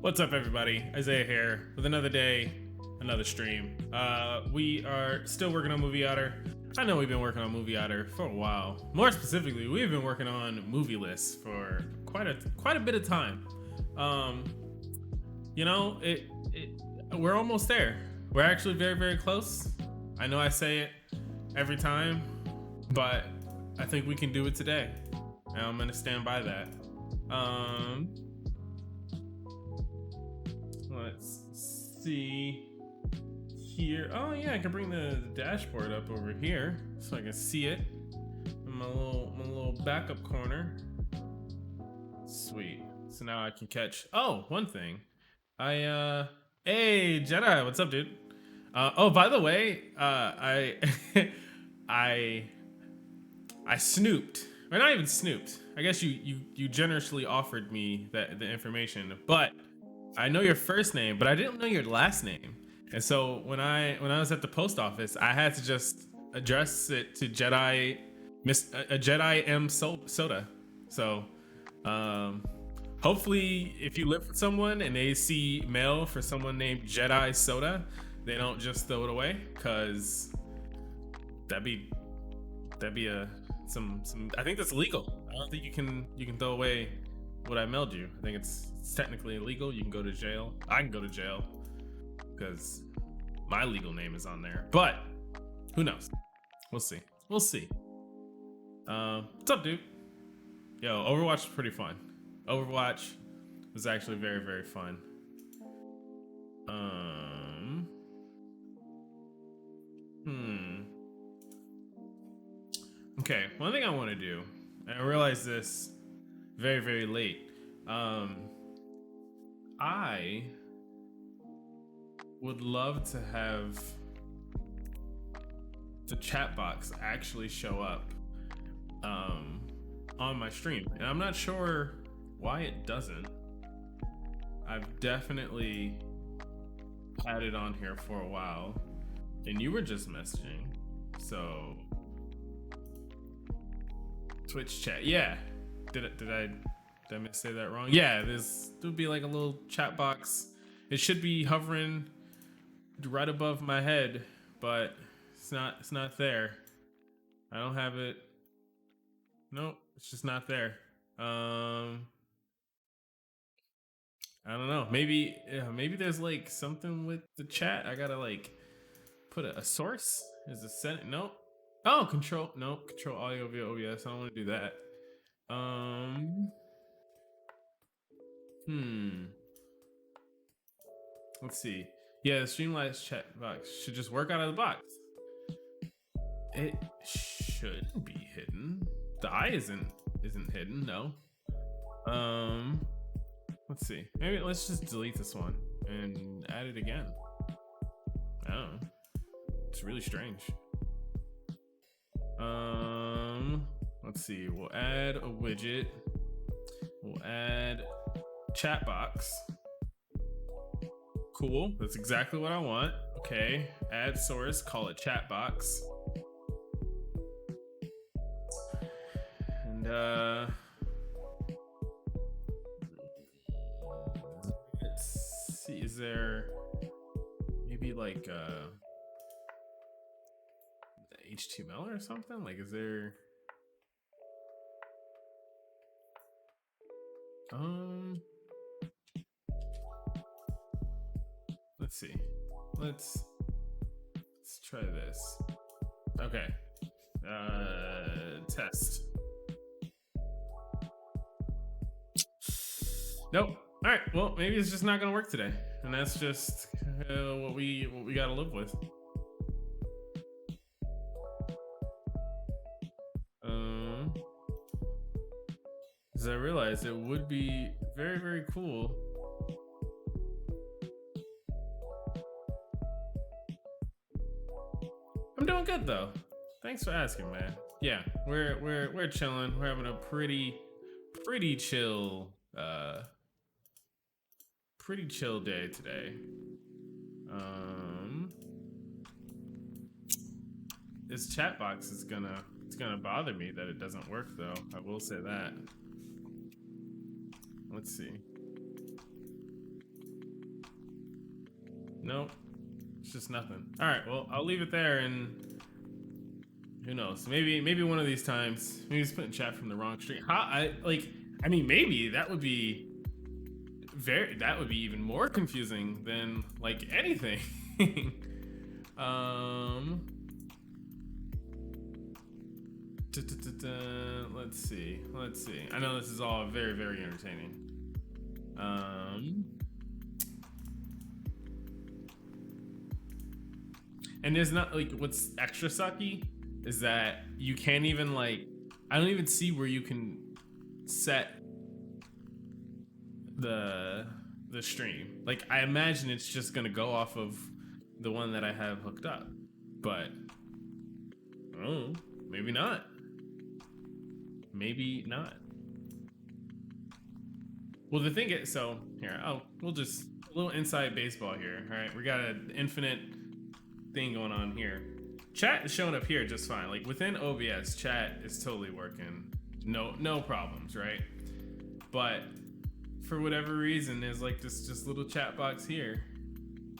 What's up, everybody? Isaiah here with another day, another stream. We are still working on MovieOtter. I know we've been working on MovieOtter for a while. More specifically, we've been working on movie lists for quite a bit of time. We're almost there. We're actually very close. I know I say it every time, but I think we can do it today, and I'm gonna stand by that. Let's see here. Oh yeah, I can bring the dashboard up over here so I can see it in my little backup corner. Sweet. So now I can catch. Oh, one thing. Hey Jedi, what's up, dude? Oh, by the way, I I snooped, or not even snooped. I guess you generously offered me the information, but I know your first name, but I didn't know your last name. And so when I was at the post office, I had to just address it to Jedi M Soda. So hopefully if you live with someone and they see mail for someone named Jedi Soda, they don't just throw it away, cause that'd be some I think that's illegal. I don't think you can throw away what I mailed you. I think it's technically illegal. You can go to jail. I can go to jail because my legal name is on there, but who knows? We'll see. What's up, dude? Yo, Overwatch was pretty fun. Overwatch was actually very fun. Okay, one thing I want to do, and I realized this very late. I would love to have the chat box actually show up on my stream, and I'm not sure why it doesn't. I've definitely had it on here for a while, and you were just messaging, so Twitch chat, yeah. Did I say that wrong? Yeah, there would be like a little chat box. It should be hovering right above my head, but it's not there. I don't have it. Nope, it's just not there. I don't know. Maybe there's like something with the chat. I gotta like put a source. Is it sent? Nope. Oh, control audio via OBS. I don't want to do that. Let's see. Yeah, the Streamlabs chat box should just work out of the box. It shouldn't be hidden. The eye isn't hidden, no. Let's see. Maybe let's just delete this one and add it again. I don't know. It's really strange. Let's see. We'll add a widget. We'll add chat box. Cool. That's exactly what I want. Okay. Add source. Call it chat box. And let's see. Is there maybe like HTML or something? Like, is there let's see. Let's try this. Okay. Test. Nope. All right. Well, maybe it's just not gonna work today, and that's just what we gotta live with. Because I realized it would be very cool. I'm doing good though. Thanks for asking, man. Yeah, we're chilling. We're having a pretty chill day today. This chat box is gonna bother me that it doesn't work though. I will say that. Let's see. Nope. It's just nothing. All right, well, I'll leave it there, and who knows? Maybe one of these times, maybe he's putting chat from the wrong stream. I mean, maybe that would be even more confusing than like anything. Let's see. I know this is all very, very entertaining. And there's not like, what's extra sucky is that you can't even like, I don't even see where you can set the stream. Like, I imagine it's just gonna go off of the one that I have hooked up, but oh, maybe not. Maybe not. Well, the thing is, so here, we'll just a little inside baseball here. All right, we got an infinite thing going on here. Chat is showing up here just fine. Like within OBS, chat is totally working. No problems, right? But for whatever reason, there's like this just little chat box here.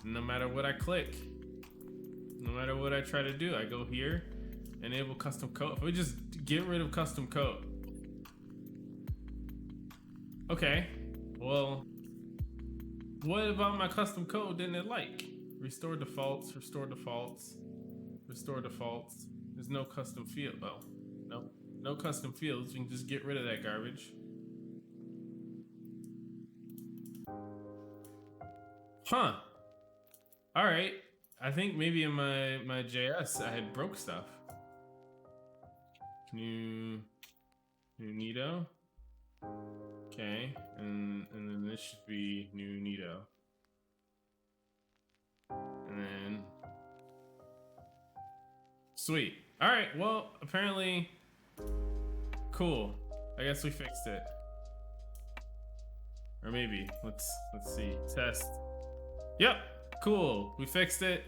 No matter what I click, no matter what I try to do, I go here, enable custom code. If we just get rid of custom code. Okay, well, what about my custom code didn't it like? Restore defaults, restore defaults, restore defaults. There's no custom field. Oh, no custom fields. You can just get rid of that garbage. Huh. All right. I think maybe in my JS I had broke stuff. New Nito. Okay, and then this should be new Nito. And then sweet. All right. Well, apparently, cool. I guess we fixed it. Or maybe let's see. Test. Yep. Cool. We fixed it.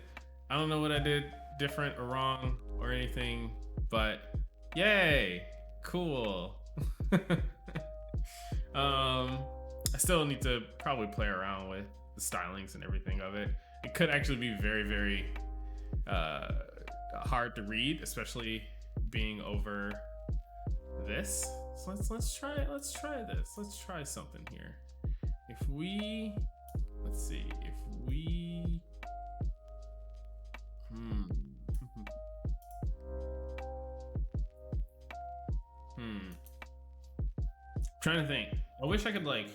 I don't know what I did different or wrong or anything, but yay. Cool. I still need to probably play around with the stylings and everything of it. It could actually be very, very hard to read, especially being over this. So let's try this. Let's try something here. If we, let's see, if we, trying to think. I wish I could like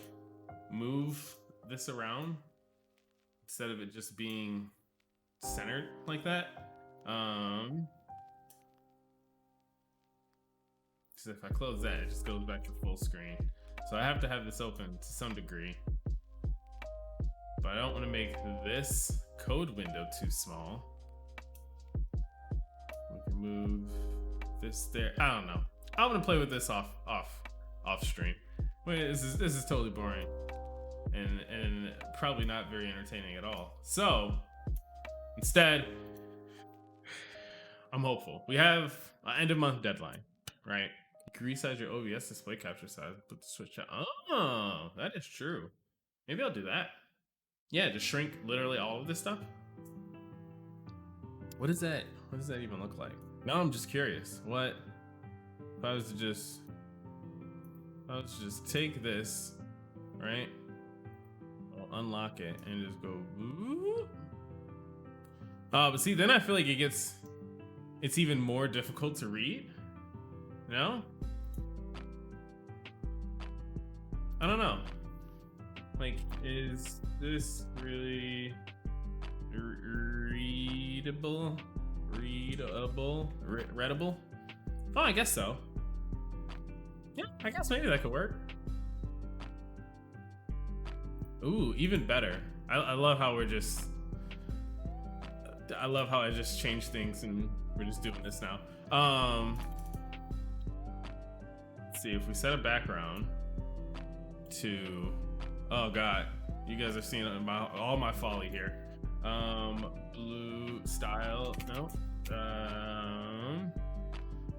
move this around instead of it just being centered like that. So if I close that, it just goes back to full screen. So I have to have this open to some degree, but I don't want to make this code window too small. We can move this there. I don't know. I'm gonna play with this off stream. Wait, this is totally boring and probably not very entertaining at all. So instead, I'm hopeful. We have an end of month deadline, right? You can resize your OBS display capture size, put the switch out. Oh, that is true. Maybe I'll do that. Yeah, just shrink literally all of this stuff. What does that even look like? Now I'm just curious. What if I was to just take this, right? I'll unlock it and just go. But see, then I feel like it's even more difficult to read. No? I don't know. Like, is this really readable? Readable? Oh, I guess so. Yeah, I guess maybe that could work. Ooh, even better. I love how I just changed things and we're just doing this now. Let's see if we set a background to, oh god, you guys are seeing all my folly here. Blue style, no.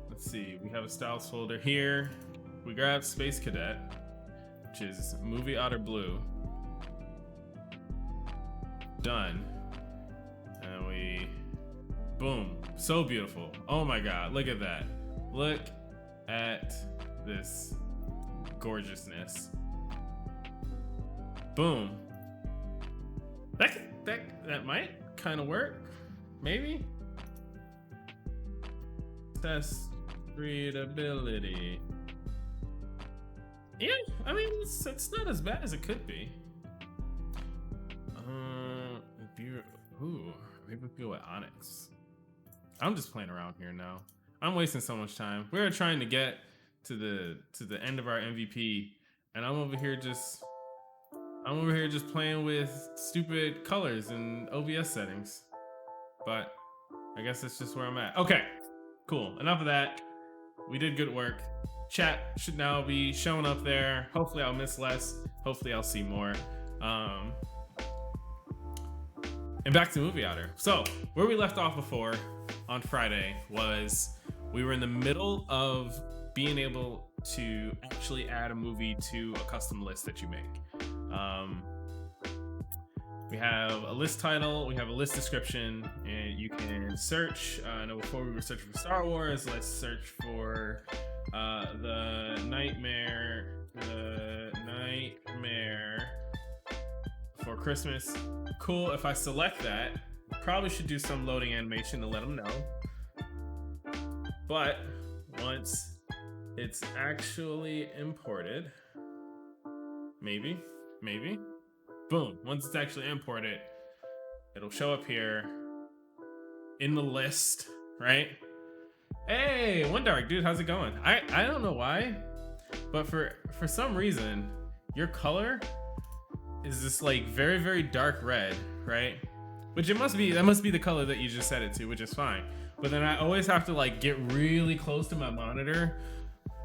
Let's see, we have a styles folder here. We grab Space Cadet, which is MovieOtter Blue. Done. Boom. So beautiful. Oh my God. Look at that. Look at this gorgeousness. Boom. That might kind of work. Maybe. Test readability. Yeah, I mean, it's not as bad as it could be. Ooh, maybe we go with Onyx. I'm just playing around here now. I'm wasting so much time. We're trying to get to the end of our MVP, and I'm over here just playing with stupid colors and OBS settings. But I guess that's just where I'm at. Okay, cool. Enough of that. We did good work. Chat should now be showing up there. Hopefully I'll miss less. Hopefully I'll see more. And back to MovieOtter. So where we left off before on Friday was we were in the middle of being able to actually add a movie to a custom list that you make. We have a list title, we have a list description, and you can search. I know before we were searching for Star Wars, let's search for the Nightmare for Christmas. Cool. If I select that, probably should do some loading animation to let them know. But once it's actually imported, maybe, boom. Once it's actually imported, it'll show up here in the list, right? Hey, One Dark, dude, how's it going? I don't know why, but for some reason, your color is this like very, very dark red, right? Which that must be the color that you just set it to, which is fine. But then I always have to like get really close to my monitor.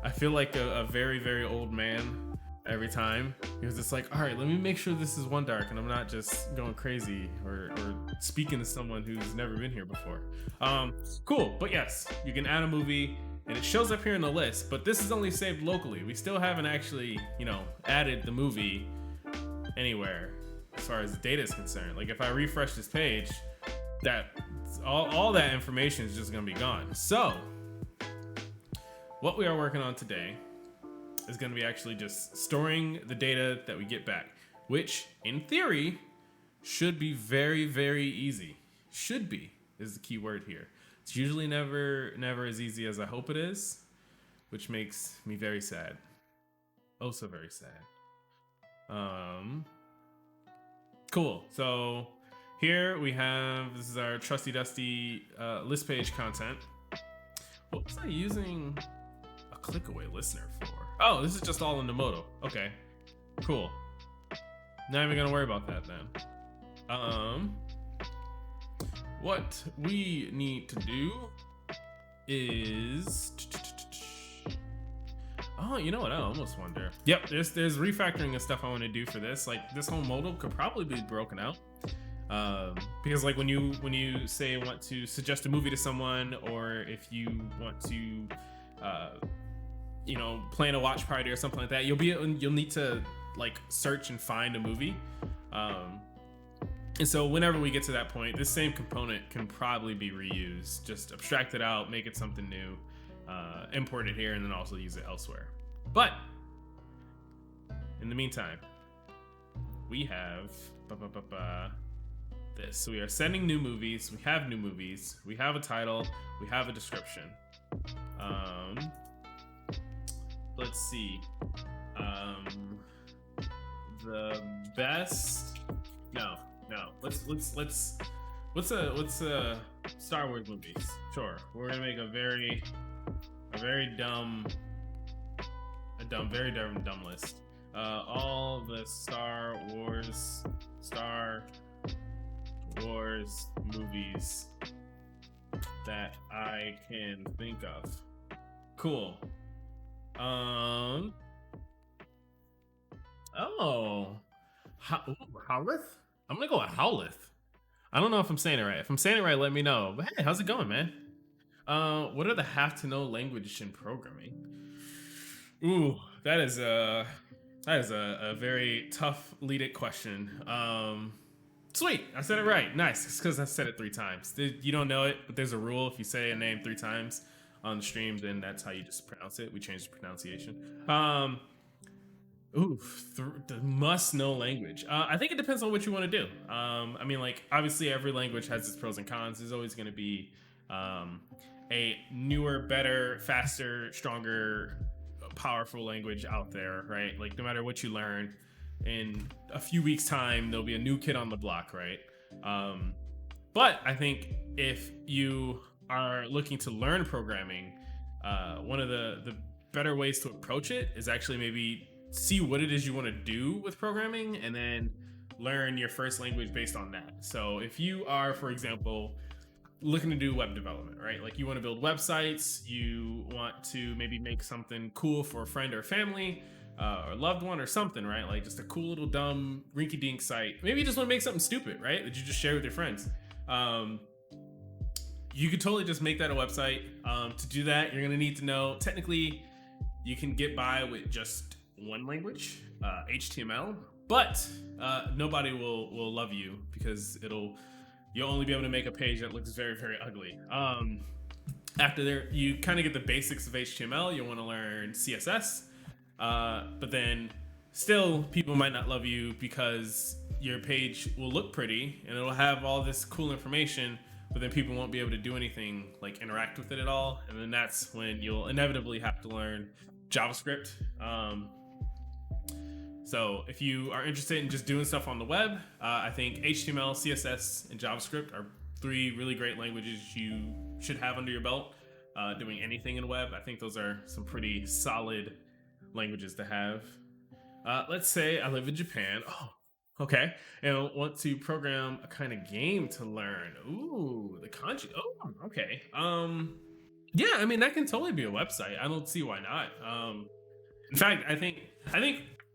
I feel like a very, very old man every time, because it's like, all right, let me make sure this is One Dark and I'm not just going crazy or speaking to someone who's never been here before. Cool, but yes, you can add a movie and it shows up here in the list, but this is only saved locally. We still haven't actually, added the movie anywhere as far as the data is concerned. Like if I refresh this page, that all that information is just gonna be gone. So what we are working on today is going to be actually just storing the data that we get back, which in theory should be very, very easy. Should be is the key word here. It's usually never as easy as I hope it is, which makes me very sad. Oh, so very sad. Cool. So here we have, this is our trusty dusty list page content. What was I using a click away listener for? Oh, this is just all in the Moto. Okay, cool. Not even gonna worry about that then. What we need to do is, oh, you know what? I almost wonder. Yep, there's refactoring of stuff I want to do for this. Like this whole modal could probably be broken out. Because like when you say want to suggest a movie to someone, or if you want to plan a watch party or something like that, you'll need to like search and find a movie. And so whenever we get to that point, this same component can probably be reused. Just abstract it out, make it something new, import it here, and then also use it elsewhere. But in the meantime, we have this. So we are sending new movies. We have new movies. We have a title. We have a description. Let's see. The best. No. What's a Star Wars movies? Sure. We're gonna make a very dumb list. All the Star Wars movies that I can think of. Cool. Howleth? I'm gonna go with Howleth. I don't know if I'm saying it right. If I'm saying it right, let me know. But hey, how's it going, man? What are the have-to-know language in programming? Ooh, that is a very tough lead-it question. Sweet, I said it right. Nice. It's because I said it 3 times. You don't know it, but there's a rule. If you say a name 3 times on the stream, then that's how you just pronounce it. We changed the pronunciation. The must-know language. I think it depends on what you want to do. I mean, like, obviously every language has its pros and cons. There's always going to be a newer, better, faster, stronger, powerful language out there, right? Like, no matter what you learn, in a few weeks' time, there'll be a new kid on the block, right? But I think if you are looking to learn programming, one of the better ways to approach it is actually maybe see what it is you want to do with programming and then learn your first language based on that. So if you are, for example, looking to do web development, right? Like you want to build websites, you want to maybe make something cool for a friend or family, or loved one or something, right? Like just a cool little dumb rinky-dink site. Maybe you just want to make something stupid, right? That you just share with your friends. You could totally just make that a website. To do that, you're gonna need to know, technically, you can get by with just one language, HTML, but nobody will love you because you'll only be able to make a page that looks very, very ugly. After there, you kind of get the basics of HTML. You'll want to learn CSS, but then still people might not love you because your page will look pretty and it'll have all this cool information, but then people won't be able to do anything like interact with it at all. And then that's when you'll inevitably have to learn JavaScript. So if you are interested in just doing stuff on the web, I think HTML, CSS, and JavaScript are 3 really great languages you should have under your belt doing anything in web. I think those are some pretty solid languages to have. Let's say I live in Japan. Oh, okay. And want to program a kind of game to learn. Ooh, the kanji. Oh, okay. Yeah, I mean, that can totally be a website. I don't see why not. In fact, I think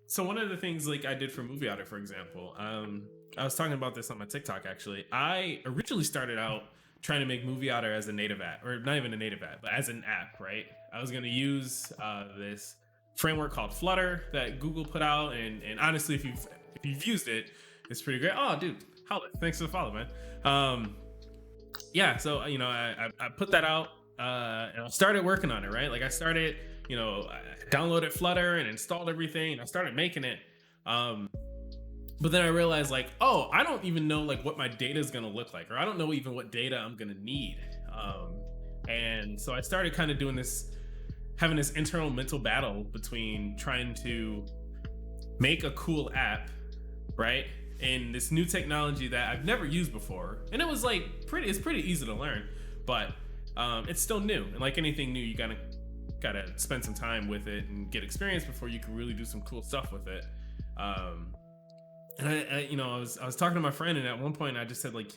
so. One of the things like I did for MovieOtter, for example, I was talking about this on my TikTok actually. I originally started out trying to make MovieOtter as a native app, or not even a native app, but as an app, right? I was going to use this framework called Flutter that Google put out, and honestly, if you've used it, it's pretty great. Oh, dude, holla! Thanks for the follow, man. Yeah, so I put that out and I started working on it, right? Like I started, I downloaded Flutter and installed everything and I started making it. But then I realized like, oh, I don't even know like what my data is going to look like, or I don't know even what data I'm going to need. And so I started kind of doing this, having this internal mental battle between trying to make a cool app, right? And this new technology that I've never used before. And it was like it's pretty easy to learn, but it's still new. And like anything new, you gotta spend some time with it and get experience before you can really do some cool stuff with it. And I was talking to my friend, and at one point I just said like,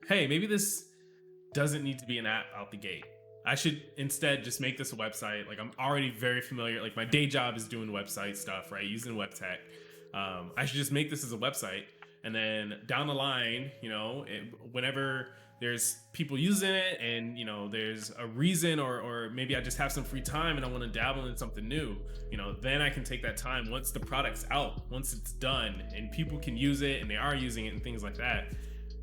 hey, maybe this doesn't need to be an app out the gate. I should instead just make this a website. Like I'm already very familiar, like my day job is doing website stuff, right? Using web tech. I should just make this as a website, and then down the line, whenever there's people using it and there's a reason, or maybe I just have some free time and I want to dabble in something new, then I can take that time once the product's out, once it's done and people can use it and they are using it and things like that,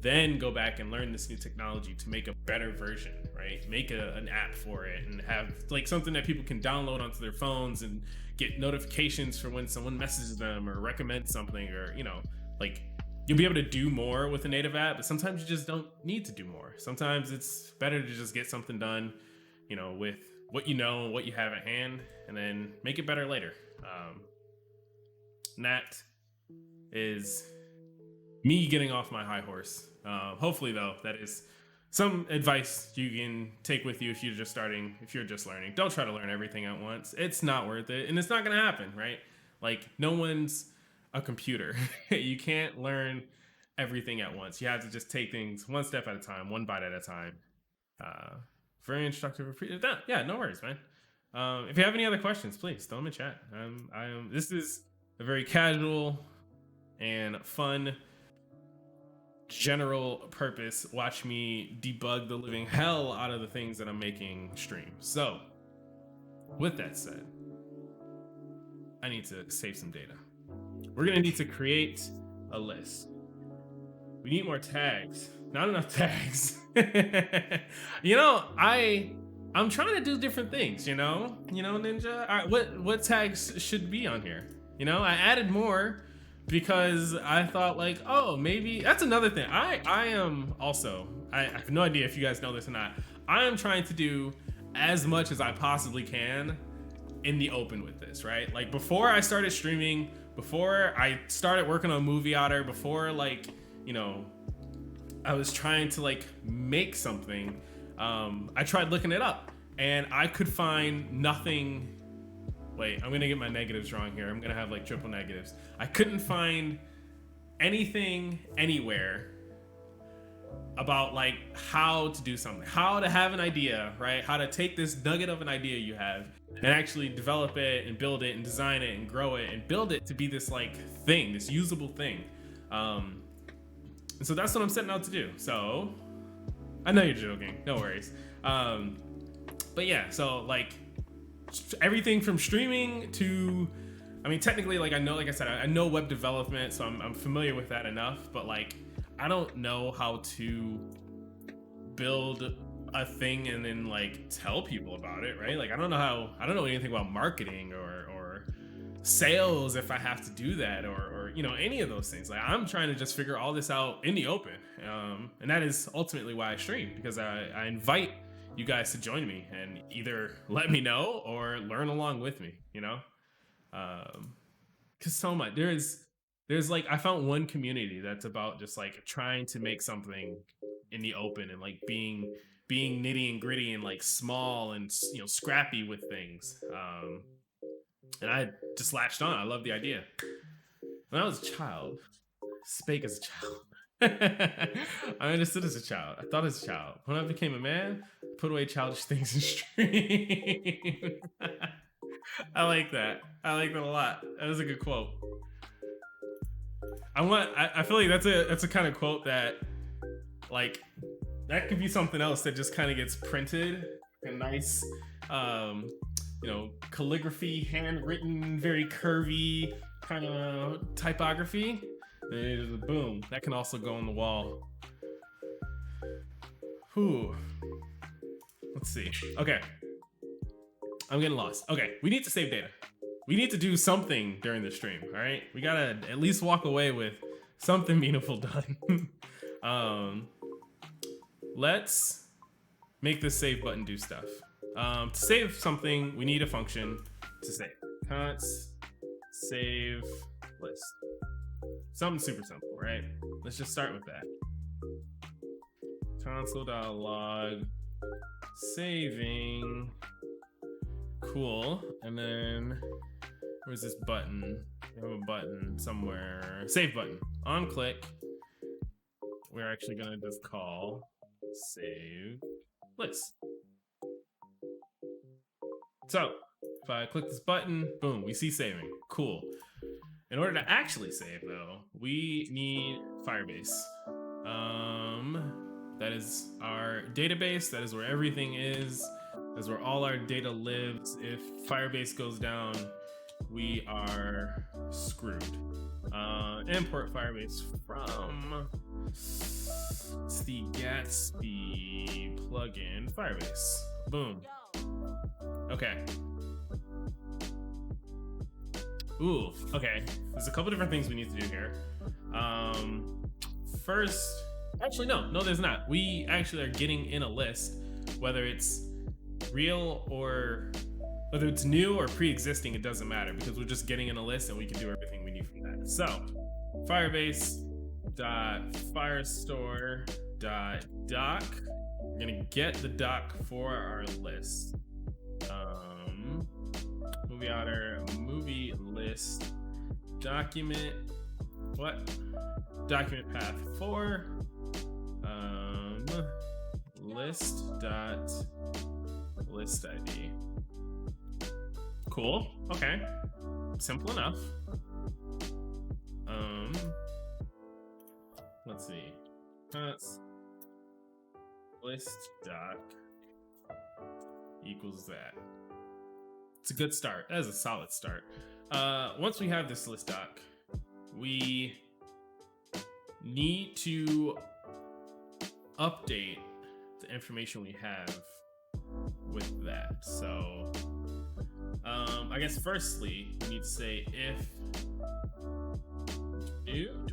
then go back and learn this new technology to make a better version, right? Make an app for it and have like something that people can download onto their phones and get notifications for when someone messages them or recommends something, or like you'll be able to do more with a native app, but sometimes you just don't need to do more. Sometimes it's better to just get something done, with what and what you have at hand, and then make it better later. And that is me getting off my high horse. Hopefully though, that is some advice you can take with you if you're just learning. Don't try to learn everything at once. It's not worth it, and it's not gonna happen, right? Like no one's a computer. You can't learn everything at once. You have to just take things one step at a time, one bite at a time. Very instructive. Yeah, no worries, man. If you have any other questions, please throw them in chat. This is a very casual and fun general purpose. Watch me debug the living hell out of the things that I'm making stream. So with that said, I need to save some data. We're gonna need to create a list. We need more tags. Not enough tags. You know, I'm trying to do different things, Ninja. All right, what tags should be on here? I added more because I thought like, oh, maybe that's another thing. I am also, I have no idea if you guys know this or not. I am trying to do as much as I possibly can in the open with this, right? Like before I started streaming, before I started working on MovieOtter, before I was trying to like make something, I tried looking it up and I could find nothing. Wait, I'm gonna get my negatives wrong here. I'm gonna have like triple negatives. I couldn't find anything anywhere about like how to do something, how to have an idea, right? How to take this nugget of an idea you have and actually develop it and build it and design it and grow it and build it to be this like thing, this usable thing. And so that's what I'm setting out to do. So I know you're joking, no worries. But yeah, so like everything from streaming to, I mean, technically, like I said, I know web development, so I'm familiar with that enough, but like, I don't know how to build a thing and then like tell people about it, right? Like I don't know anything about marketing or sales if I have to do that or any of those things. Like I'm trying to just figure all this out in the open, and that is ultimately why I stream, because I invite you guys to join me and either let me know or learn along with me, because so much there's like, I found one community that's about just like trying to make something in the open and like being nitty and gritty and like small and scrappy with things, and I just latched on. I love the idea. When I was a child, spake as a child. I understood as a child. I thought as a child. When I became a man, put away childish things and stream. I like that. I like that a lot. That was a good quote. I feel like that's a kind of quote that like that could be something else that just kind of gets printed. A nice calligraphy, handwritten, very curvy kind of typography. Boom, that can also go on the wall. Whew. Let's see. Okay, I'm getting lost. Okay, we need to save data. We need to do something during the stream, all right? We gotta at least walk away with something meaningful done. Let's make this save button do stuff. To save something, we need a function to save. Const save list. Something super simple, right? Let's just start with that. Console.log saving. Cool. And then where's this button? We have a button somewhere. Save button. On click. We're actually gonna just call save list. So if I click this button, boom, we see saving. Cool. In order to actually save though, we need Firebase. That is our database. That is where everything is. That's where all our data lives. If Firebase goes down, we are screwed. Import Firebase from, it's the Gatsby plugin Firebase. Boom. Okay. Ooh, okay. There's a couple different things we need to do here. First, actually no, there's not. We actually are getting in a list, whether it's real or whether it's new or pre-existing, it doesn't matter because we're just getting in a list and we can do everything we need from that. So, Firebase.firestore.doc. We're gonna get the doc for our list. MovieOtter movie list document. What? Document path 4. List ID. Cool. Okay. Simple enough. Let's see. That's list doc equals that. It's a good start. That is a solid start. Once we have this list doc, we need to update the information we have with that. So I guess firstly we need to say if new.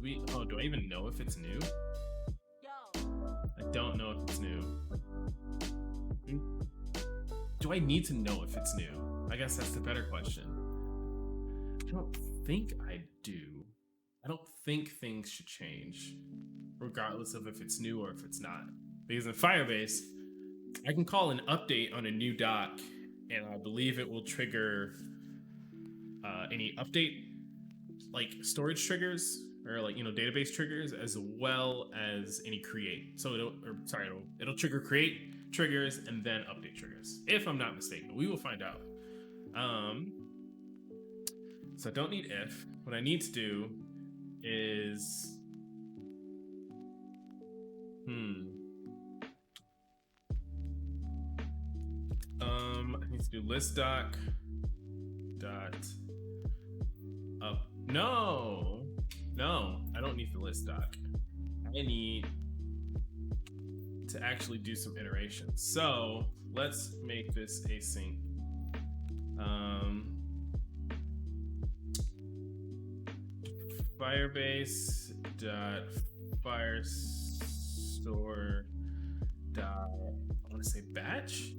Do I even know if it's new? I don't know if it's new. Do I need to know if it's new? I guess that's the better question. I don't think I do. I don't think things should change, regardless of if it's new or if it's not. Because in Firebase, I can call an update on a new doc, and I believe it will trigger any update, like storage triggers or like database triggers, as well as any create. So it'll trigger create triggers and then update triggers, if I'm not mistaken. We will find out. So I don't need if. What I need to do is I need to do list doc dot up. No, I don't need the list doc. I need to actually do some iterations. So let's make this async. Firebase dot firestore dot, I want to say batch.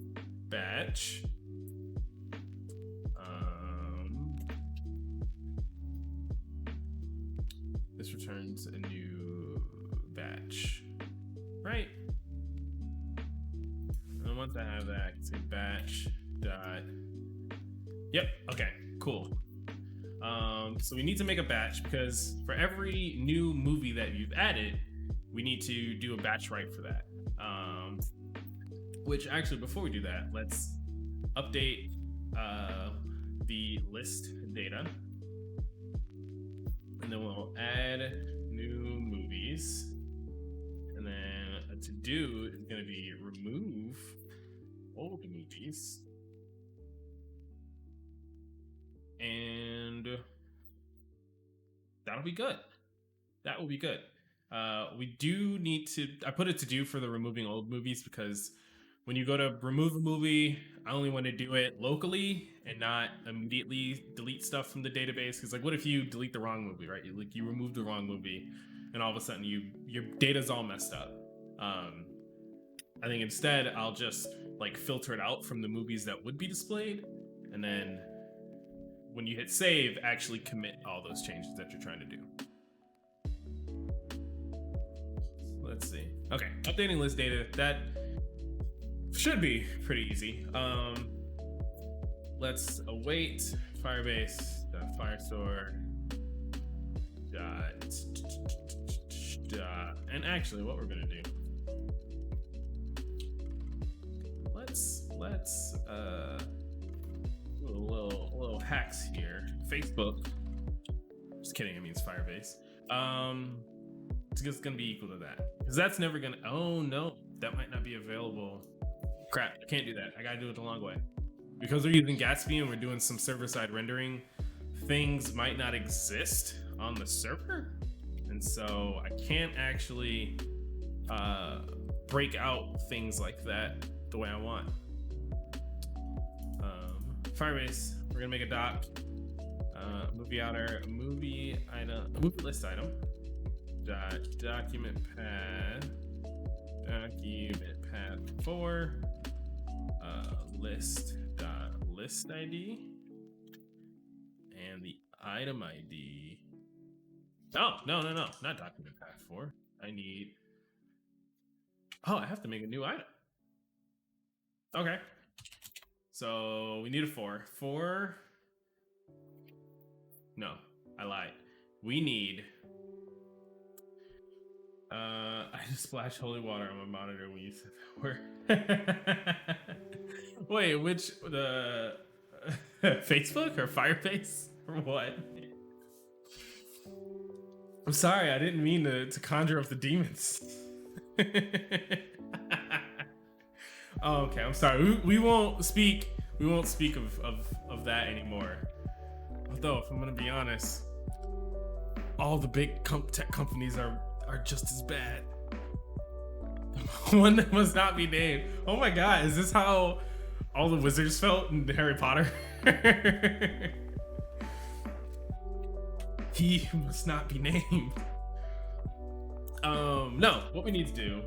This returns a new batch, right? And once I have that, I can say batch dot. Yep. Okay. Cool. So we need to make a batch, because for every new movie that you've added, we need to do a batch write for that. Which actually, before we do that, let's update the list data, and then we'll add new movies, and then a to-do is going to be remove old movies, and that'll be good. That will be good. We do need to, I put it to do for the removing old movies, because when you go to remove a movie, I only want to do it locally and not immediately delete stuff from the database. Because like, what if you delete the wrong movie, right? You remove the wrong movie, and all of a sudden your data's all messed up. I think instead I'll just like filter it out from the movies that would be displayed, and then when you hit save, actually commit all those changes that you're trying to do. Let's see. Okay, updating list data. That should be pretty easy. Let's await Firebase.firestore and actually what we're gonna do. Let's do a little hacks here. Facebook. Just kidding, it means Firebase. It's just gonna be equal to that. Because that's never gonna, oh no, that might not be available. Crap, I can't do that. I gotta do it the long way. Because we're using Gatsby and we're doing some server-side rendering, things might not exist on the server. And so I can't actually break out things like that the way I want. Firebase, we're gonna make a doc. MovieOtter, movie list item. Document path 4 list ID, and the item ID. Oh, no, not document path 4. I have to make a new item. Okay, so we need a 4. No, I lied. We need I just splashed holy water on my monitor when you said that word. Wait, which, the Facebook or Firebase or what? I'm sorry, I didn't mean to conjure up the demons. Oh, okay, I'm sorry. We won't speak of that anymore. Although, if I'm gonna be honest, all the big tech companies are are just as bad. One that must not be named. Oh my god, is this how all the wizards felt in Harry Potter? He must not be named. No, what we need to do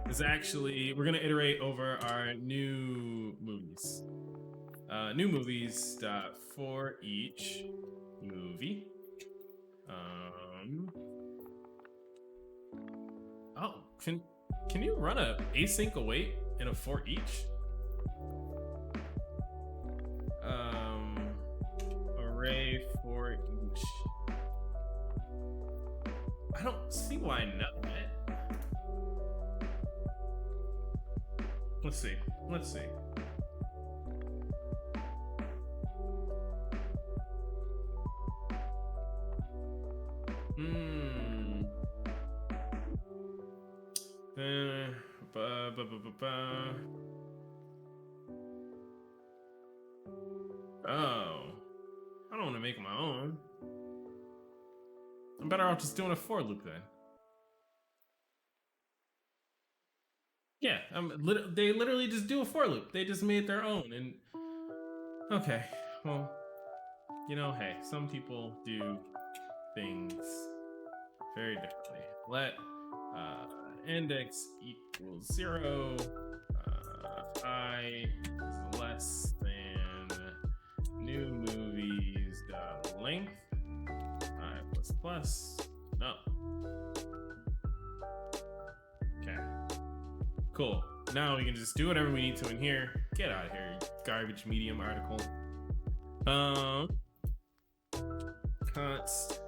is actually, we're gonna iterate over our new movies. New movies for each movie. Oh, can you run a async await and a for each? Array for each. I don't see why not, man. Let's see. Oh, I don't want to make my own. I'm better off just doing a for loop then. Yeah, they literally just do a for loop. They just made their own. And okay, well, you know, hey, some people do things very differently. Let index equals 0, I is less than new movies length, I plus no. Okay, cool. Now we can just do whatever we need to in here. Get out of here, you garbage medium article. Const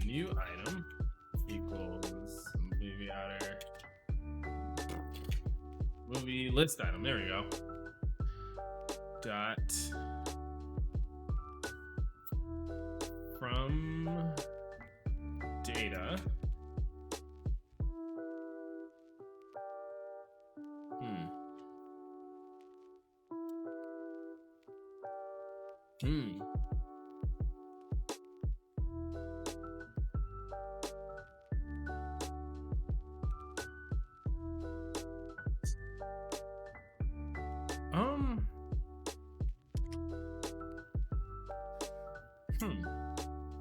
new item equals movie list item. There we go. Dot from data.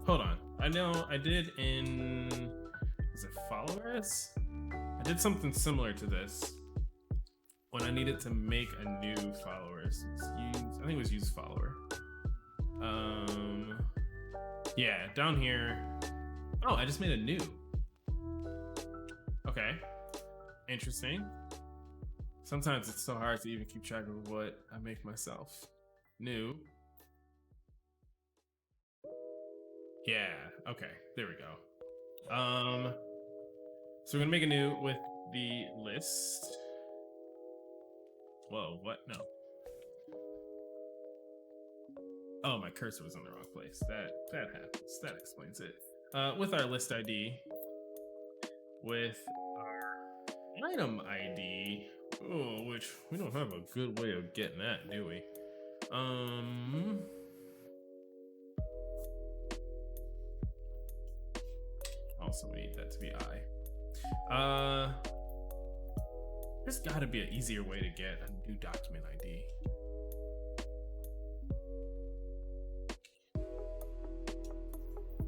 Hold on. I know I did in, was it followers? I did something similar to this when I needed to make a new followers. I think it was use follower. Yeah, down here. Oh, I just made a new. Okay, interesting. Sometimes it's so hard to even keep track of what I make myself. New. Yeah, okay, there we go. So we're gonna make a new with the list. Whoa, what? No. Oh, my cursor was in the wrong place. That happens. That explains it. With our list ID, with our item ID, oh, which we don't have a good way of getting that, do we? Also, we need that to be I. There's got to be an easier way to get a new document ID.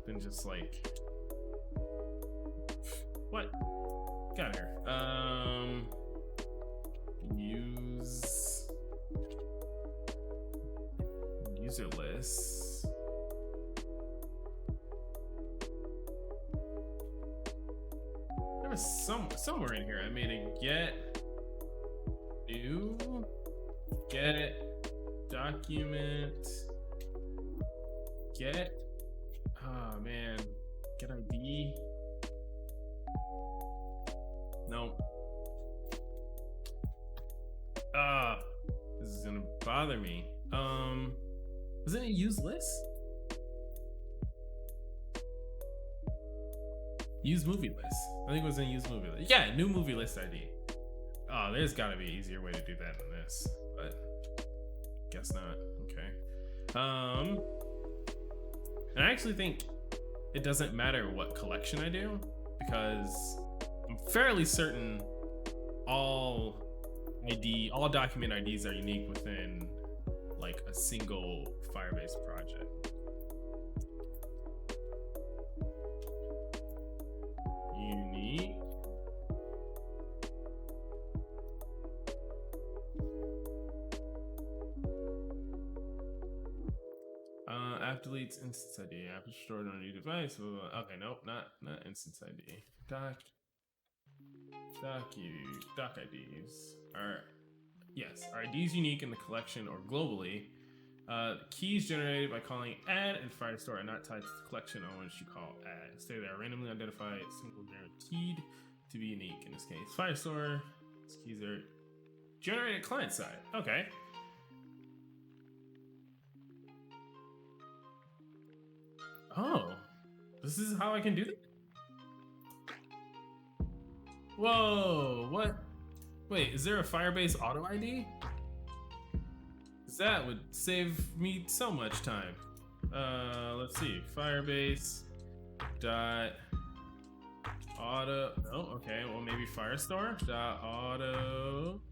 Than just like, what? Got here. Use user lists. There was somewhere in here I made a get new, get document, get, oh man, get ID. Nope. This is gonna bother me. Was it a use list? Use movie list. I think it was in use movie list. Yeah, new movie list ID. Oh, there's gotta be an easier way to do that than this, but guess not. Okay. And I actually think it doesn't matter what collection I do, because I'm fairly certain all document IDs are unique within like a single Firebase project. Unique. App deletes instance ID. App is stored on your device. Blah, blah, blah. Okay, nope, not instance ID. Doc IDs are, yes, are IDs unique in the collection or globally. Keys generated by calling add and Firestore are not tied to the collection on which you call add. So they are randomly identified, single guaranteed to be unique. In this case, Firestore, these keys are generated client side. Okay. Oh, this is how I can do that? Whoa, what? Wait, is there a Firebase auto ID? That would save me so much time. Let's see, Firebase dot auto. No, okay, well maybe Firestore dot auto.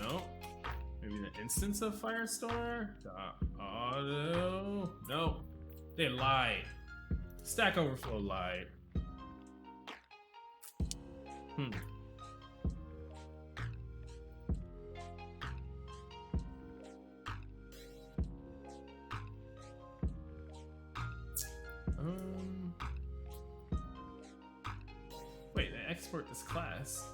No, maybe the instance of Firestore dot auto. No, they lied. Stack Overflow lied. Wait, I export this class.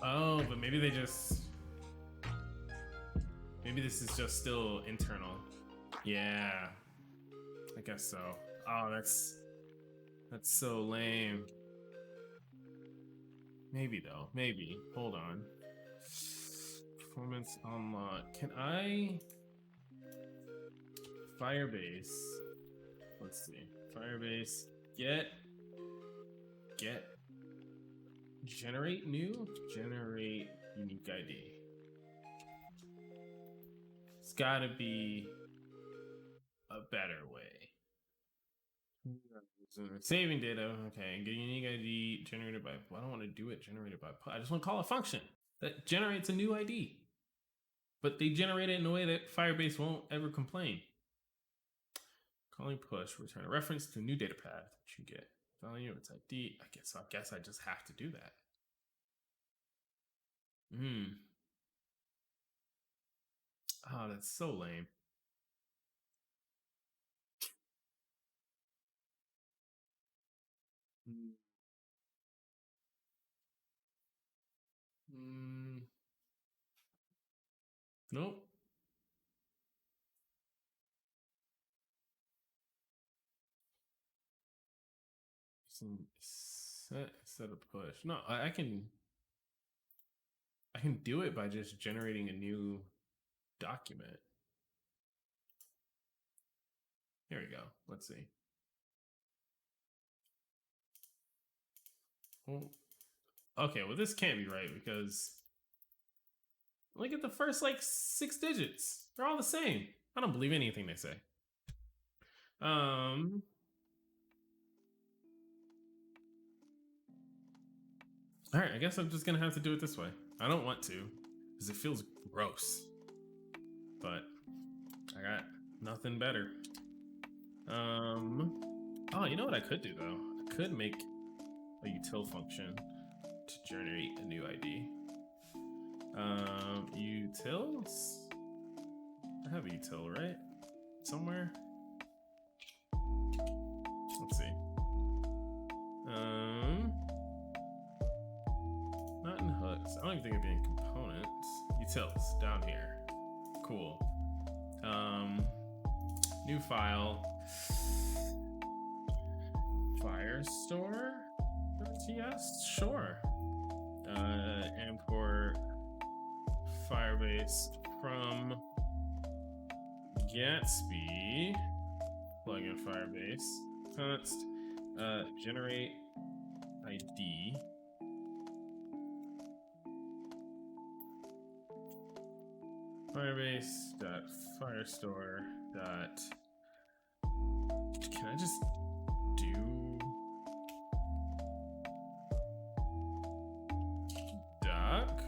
Oh, but maybe they just... Maybe this is just still internal. Yeah, I guess so. Oh, that's so lame. Maybe though, maybe. Hold on. Performance unlock. Can I... Firebase. Let's see. Firebase. Get. Generate new. Generate unique ID. It's gotta be a better way. Saving data. Okay. Get unique ID generated by. Well, I don't want to do it generated by. I just want to call a function that generates a new ID. But they generate it in a way that Firebase won't ever complain. Calling push, return a reference to new data path, which you get value, its ID. I guess I just have to do that. Oh, that's so lame. Nope. Set a push. No, I can do it by just generating a new document. Here we go. Let's see. Well, okay, well this can't be right because look at the first like 6 digits. They're all the same. I don't believe anything they say. All right, I guess I'm just gonna have to do it this way. I don't want to, because it feels gross. But I got nothing better. Oh, you know what I could do though? I could make a util function to generate a new ID. Utils? I have a util, right? Somewhere? Let's see. Not in hooks. I don't even think it'd be in components. Utils, down here. Cool. New file. Firestore? Yes, sure. Import Firebase from Gatsby. Plug in Firebase. Const. Generate ID. Firebase.firestore. Can I just do doc?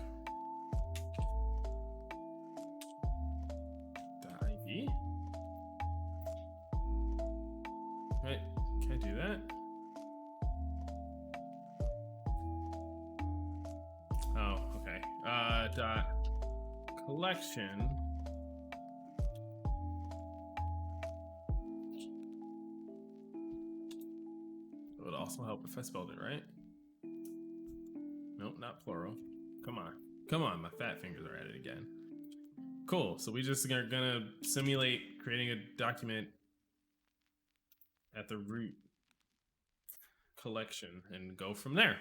.id? Wait, can I do that? Oh, okay. Dot collection. It would also help if I spelled it right. Nope, not plural. Come on. Come on, my fat fingers are at it again. Cool, so we just are gonna simulate creating a document at the root collection and go from there.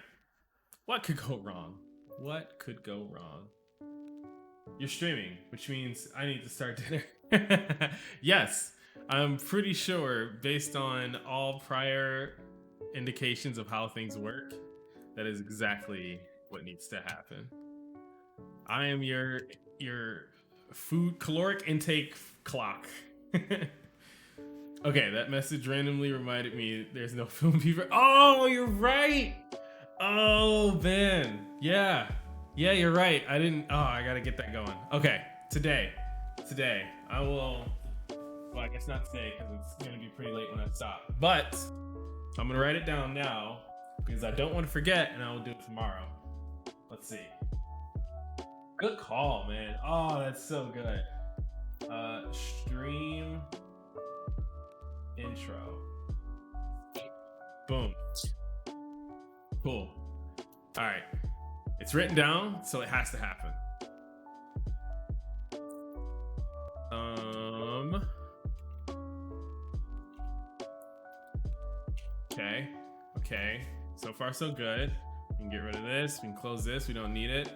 What could go wrong? What could go wrong? You're streaming, which means I need to start dinner. Yes, I'm pretty sure based on all prior indications of how things work, that is exactly what needs to happen. I am your food caloric intake clock. Okay, that message randomly reminded me there's no film fever. Oh, you're right. Oh man, yeah, you're right. I gotta get that going. Okay, today, I will. Well, I guess not today because it's gonna be pretty late when I stop. But I'm gonna write it down now because I don't want to forget, and I will do it tomorrow. Let's see. Good call, man. Oh, that's so good. Stream intro. Boom. Cool. All right. It's written down, so it has to happen. Okay. So far, so good. We can get rid of this. We can close this. We don't need it.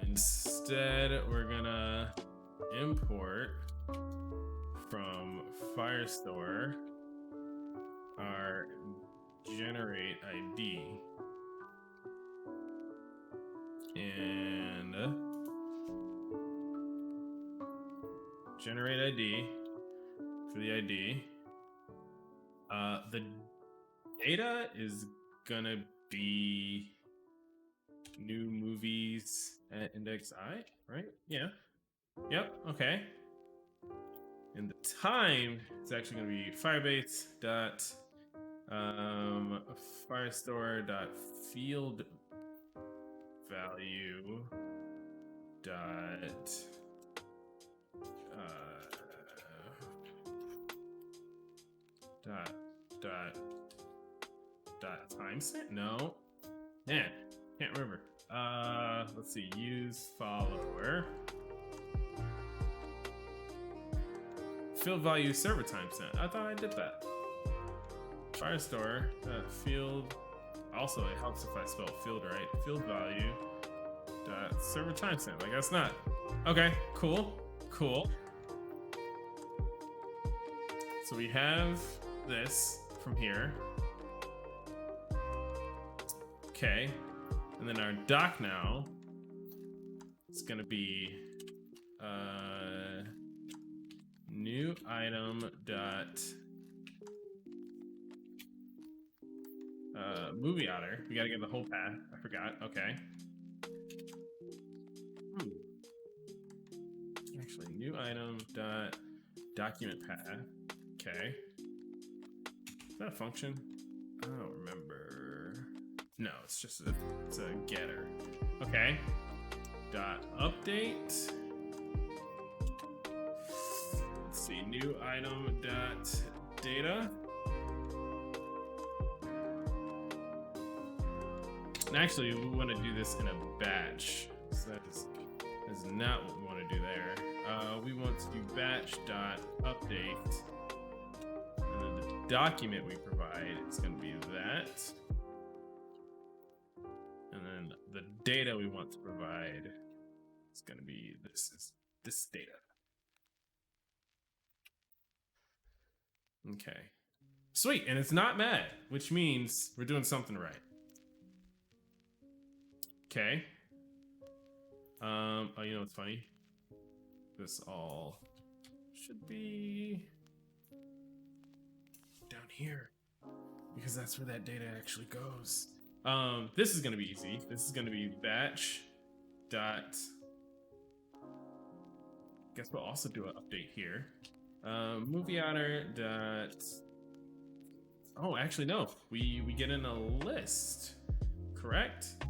Instead, we're gonna import from Firestore our generate ID and generate ID for the ID. The data is gonna be new movies at index I, right? Yeah. Yep. Okay. And the time is actually going to be Firebase dot Firestore dot field value dot timestamp? No. Man, can't remember. Let's see. Use follower. Field value server timestamp. I thought I did that. Firestore field. Also, it helps if I spell field right. Field value dot server timestamp. I guess not. Okay. Cool. So we have this from here. Okay. And then our doc now is going to be new item dot MovieOtter. We got to get the whole path. I forgot. Okay. Actually, new item dot document path. Okay. Is that a function? I don't remember. No, it's just it's a getter. Okay. Dot update. Let's see. New item dot data. And actually, we want to do this in a batch. So that is not what we want to do there. We want to do batch dot update. And then the document we provide is going to be that. And then the data we want to provide is going to be this data. Okay. Sweet. And it's not mad, which means we're doing something right. Okay. Oh, you know what's funny? this all should be down here, because that's where that data actually goes. This is gonna be easy. This is gonna be batch dot. Guess we'll also do an update here. MovieOtter dot. Oh, actually no. We get in a list, correct?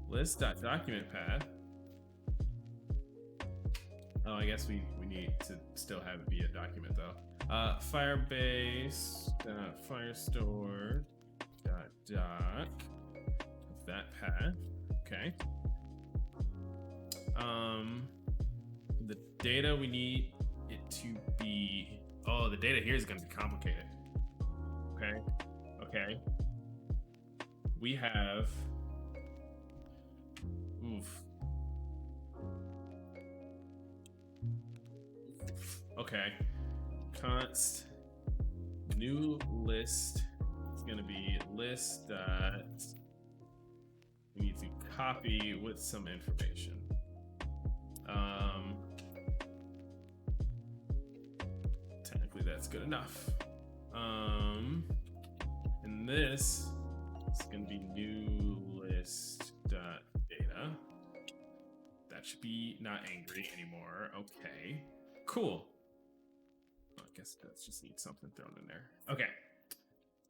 List dot document path. Oh, I guess we need to still have it be a document though. Firebase Firestore doc of that path. Okay. The data we need it to be. Oh, the data here is going to be complicated. Okay. Okay. We have. Oof. Okay. Const new list. It's gonna be list that we need to copy with some information. Technically that's good enough. And this is gonna be new list dot data. That should be not angry anymore. Okay. Cool. I guess that just needs something thrown in there. Okay.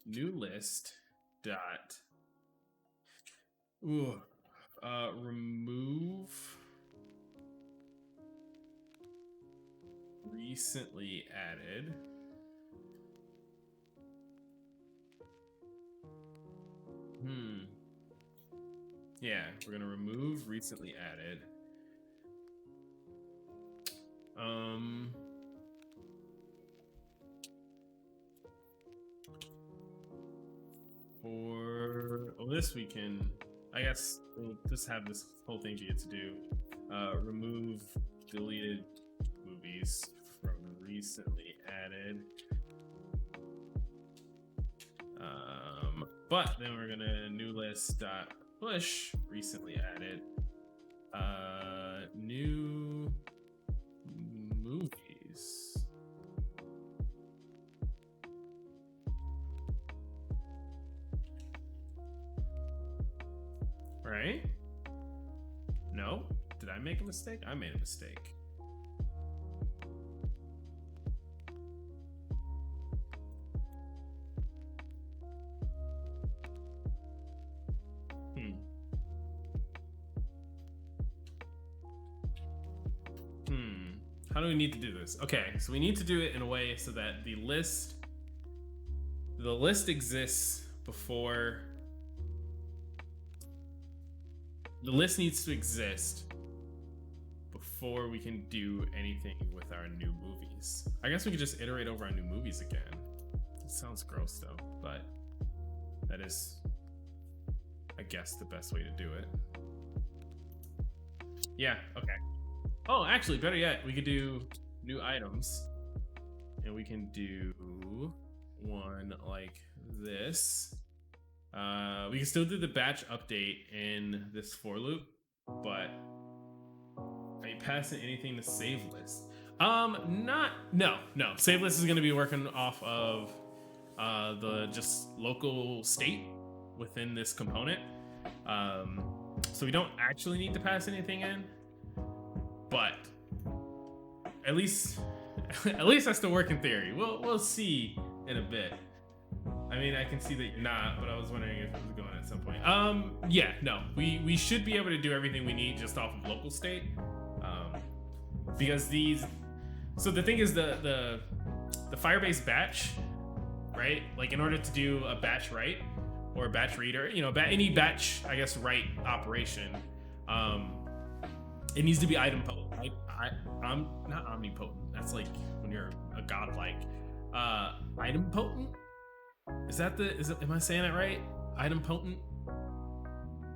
New list dot. Ooh. Remove recently added. Yeah, we're gonna remove recently added. For this we can, I guess we'll just have this whole thing be to do. Remove deleted movies from recently added. But then we're gonna new list dot push recently added. New movies. Right? No? Did I make a mistake? I made a mistake. How do we need to do this? Okay, so we need to do it in a way so that the list exists before. The list needs to exist before we can do anything with our new movies. I guess we could just iterate over our new movies again. It sounds gross though, but that is, I guess, the best way to do it. Yeah, okay. Oh, actually, better yet, we could do new items. And we can do one like this. We can still do the batch update in this for loop, but are you passing anything to save list? No. Save list is gonna be working off of the just local state within this component. So we don't actually need to pass anything in, but at least that's the working theory. We'll see in a bit. I mean, I can see that you're not, but I was wondering if it was going at some point. Yeah, no, we should be able to do everything we need just off of local state. Because these, so the thing is the Firebase batch, right? Like in order to do a batch write or a batch reader, you know, any batch, I guess, write operation, it needs to be item potent. I'm not omnipotent. That's like when you're a godlike. Item potent? Am I saying that right? Item potent?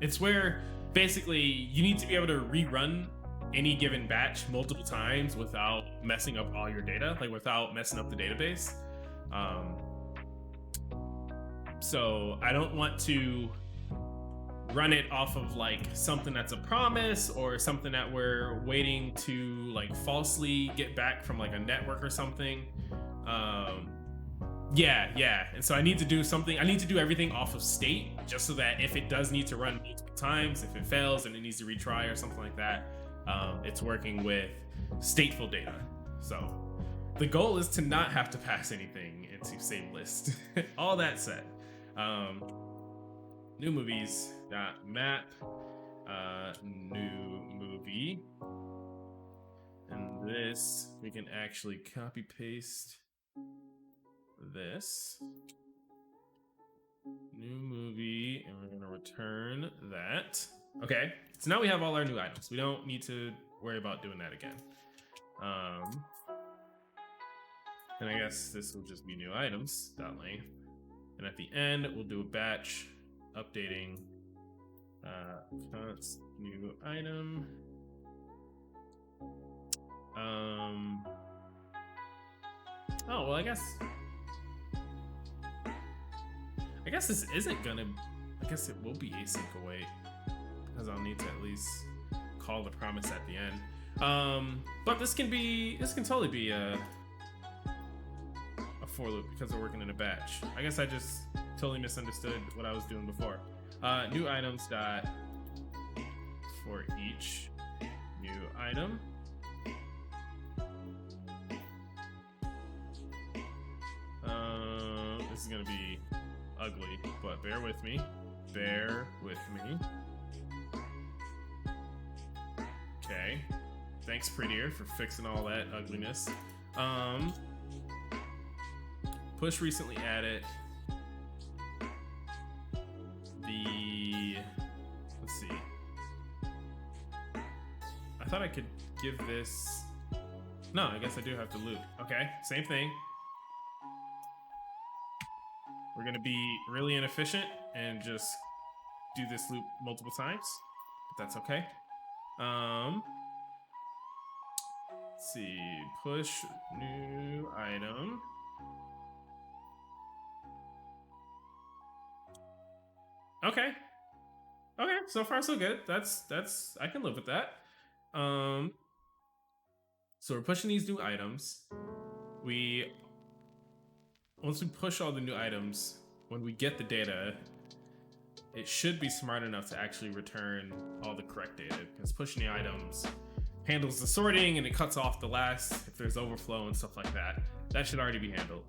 It's where basically you need to be able to rerun any given batch multiple times without messing up all your data, like without messing up the database. So I don't want to run it off of like something that's a promise or something that we're waiting to like falsely get back from like a network or something. Yeah. And so I need to do something. I need to do everything off of state just so that if it does need to run multiple times, if it fails and it needs to retry or something like that, it's working with stateful data. So the goal is to not have to pass anything into save list. All that said, new movies map, new movie, and this we can actually copy paste this new movie, and we're gonna return that. Okay, so now we have all our new items. We don't need to worry about doing that again. And I guess this will just be new items, .length. And at the end, we'll do a batch updating const new item. Oh, well, I guess this isn't gonna, I guess it will be async await because I'll need to at least call the promise at the end. But this can totally be a for loop because we're working in a batch. I guess I just totally misunderstood what I was doing before. New items dot for each new item. This is gonna be ugly, but bear with me. Okay. Thanks, Prettier, for fixing all that ugliness. Push recently added. Let's see. I thought I could give this. No, I guess I do have to loop. Okay, same thing. We're gonna be really inefficient and just do this loop multiple times, but that's okay. Let's see, push new item. Okay, so far so good. That's I can live with that. So we're pushing these new items. Once we push all the new items, when we get the data, it should be smart enough to actually return all the correct data, because pushing the items handles the sorting and it cuts off the last if there's overflow and stuff like that. That should already be handled.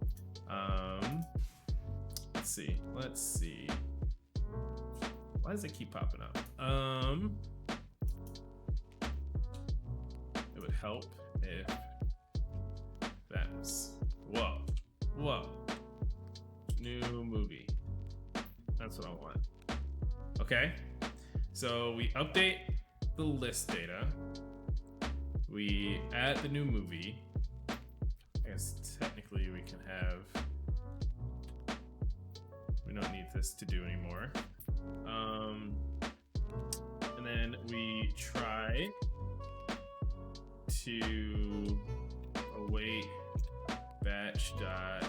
Let's see. Why does it keep popping up? It would help if that's whoa. New movie. That's what I want. Okay. So we update the list data. We add the new movie. I guess technically we can have. We don't need this to do anymore. And then we try to await batch dot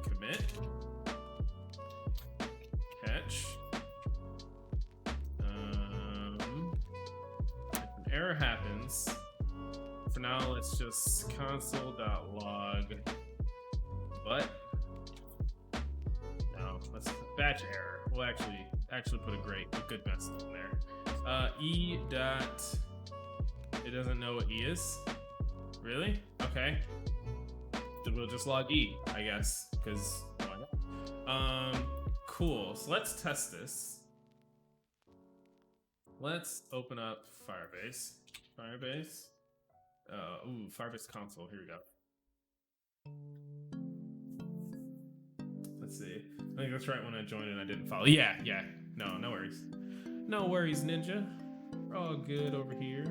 commit catch. If an error happens, for now let's just console.log but no, let's batch error. We'll actually put a good message in there. E dot, it doesn't know what E is. Really? Okay. Then we'll just log E, I guess, because why not? Cool. So let's test this. Let's open up Firebase. Firebase console. Here we go. Let's see. I think that's right when I joined and I didn't follow. Yeah. No worries. No worries, Ninja. We're all good over here.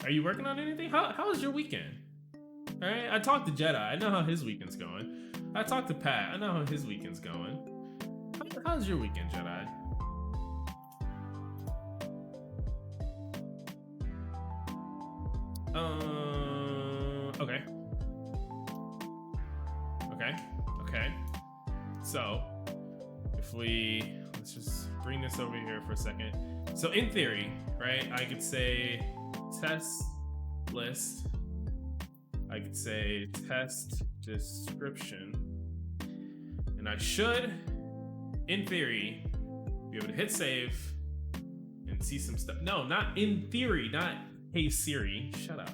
Are you working on anything? How was your weekend? All right, I talked to Jedi. I know how his weekend's going. I talked to Pat. I know how his weekend's going. How's your weekend, Jedi? Okay. So, if let's just bring this over here for a second. So in theory, right, I could say test list, I could say test description, and I should, in theory, be able to hit save and see some stuff. No, not in theory, not hey Siri, shut up.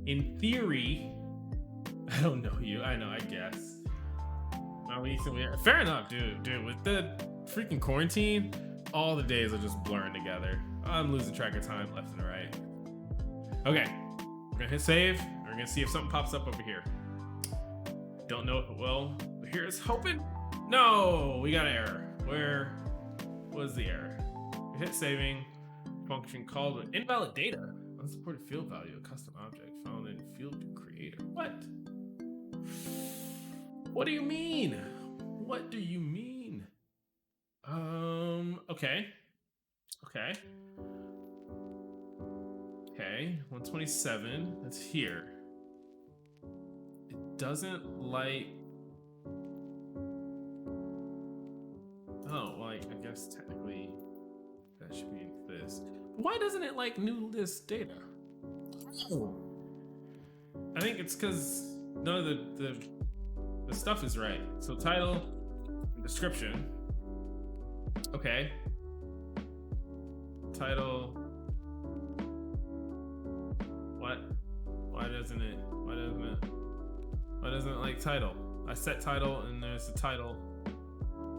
In theory, I don't know you, I know, I guess. Fair enough, dude. With the freaking quarantine, all the days are just blurring together. I'm losing track of time left and right. Okay, we're gonna hit save. We're gonna see if something pops up over here. Don't know if it will, but here's hoping. No, we got an error. Where was the error? We hit saving. Function called with invalid data. Unsupported field value, a custom object found in field creator. What? What do you mean? What do you mean? Okay. 127, that's here. It doesn't like... Oh, well, I guess technically that should be this. Why doesn't it like new list data? I think it's because none of the stuff is right. So title, description. Okay. Title. What? Why doesn't it like title? I set title and there's the title.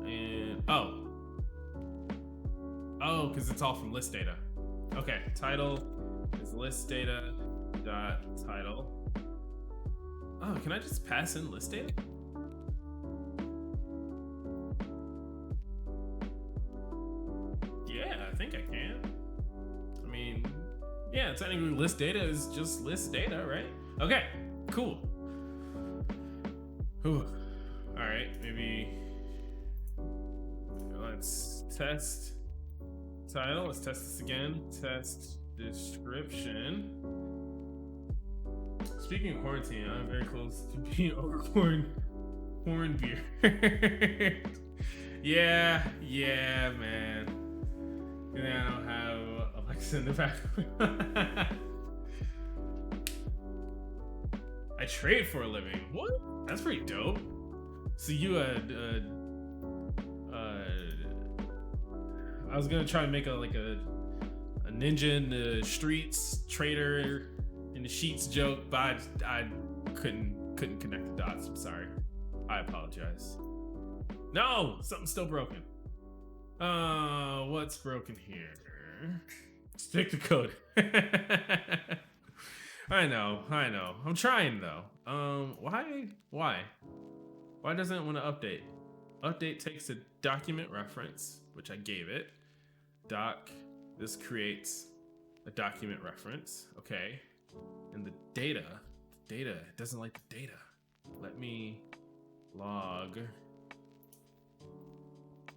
And because it's all from list data. Okay, title is list data dot title. Oh, can I just pass in list data? Yeah, I think I can. I mean, yeah, technically list data is just list data, right? Okay, cool. Whew. All right, maybe let's test title. Let's test this again. Test description. Speaking of quarantine, I'm very close to being over corn beer. yeah, man. And then I don't have Alexa in the background. I trade for a living. What? That's pretty dope. So you I was gonna try to make a ninja in the streets trader in the sheets joke, but I couldn't connect the dots. I'm sorry. I apologize. No, something's still broken. What's broken here? Stick to code. I know. I'm trying though. Why doesn't it want to update? Update takes a document reference, which I gave it. This creates a document reference. Okay. And the data, it doesn't like the data. Let me log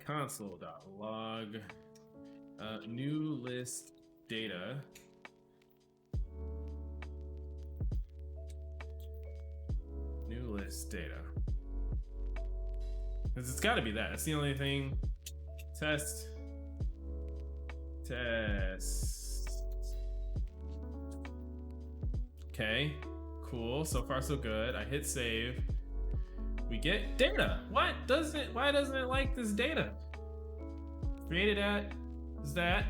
console.log new list data. New list data. Because it's got to be that. It's the only thing. Test. Okay, cool. So far so good. I hit save. We get data. Why doesn't it like this data? Created at is that.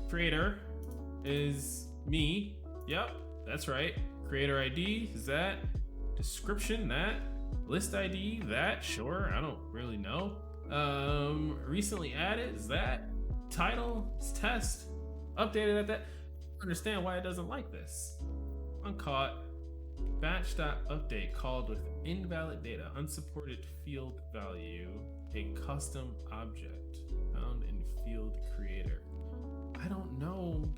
Creator is me. Yep, that's right. Creator ID is that. Description that. List ID that. Sure, I don't really know. Recently added is that. Title is test. Updated at that. I don't understand why it doesn't like this. Uncaught. Batch.update called with invalid data. Unsupported field value. A custom object found in field creator. I don't know.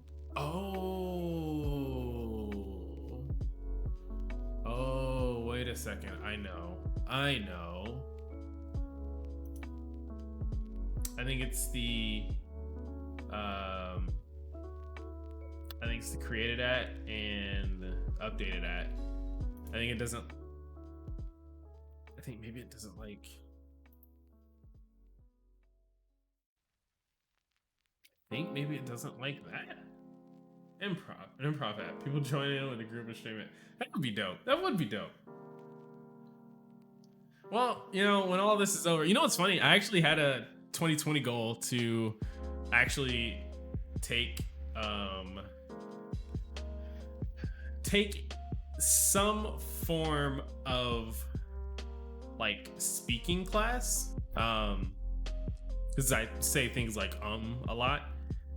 Oh, wait a second. I know. I think it's the created at and updated at. I think maybe it doesn't like think maybe it doesn't like that. An improv app. People join in with a group and stream it. That would be dope. That would be dope. Well, you know, when all this is over, you know what's funny? I actually had a 2020 goal to actually take some form of like speaking class. Because I say things like a lot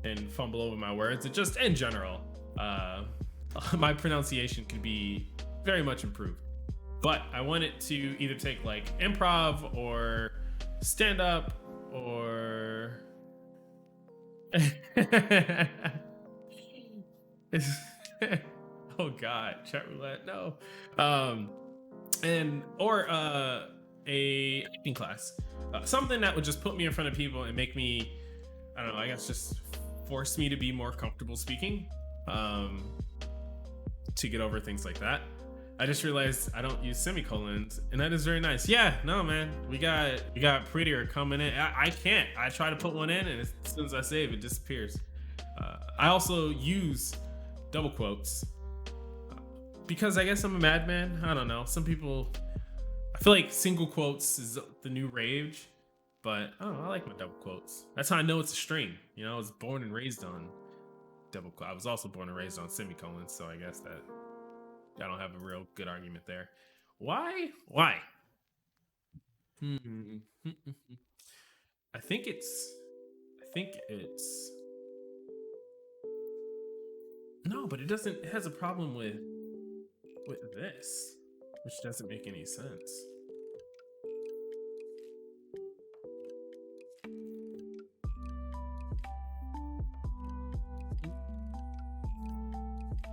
and fumble over my words, and just in general, my pronunciation could be very much improved. But I wanted to either take like improv or stand up or oh god, chat roulette, no. Or a acting class. Something that would just put me in front of people and make me, I don't know, I guess just force me to be more comfortable speaking, to get over things like that. I just realized I don't use semicolons, and that is very nice. Yeah, no, man, we got prettier coming in. I can't. I try to put one in, and as soon as I save, it disappears. I also use double quotes because I guess I'm a madman. I don't know. Some people, I feel like single quotes is the new rage, but I don't know, I like my double quotes. That's how I know it's a string. You know, I was born and raised on double quotes. I was also born and raised on semicolons, so I guess that I don't have a real good argument there. Why? I think it's no, but it has a problem with this, which doesn't make any sense.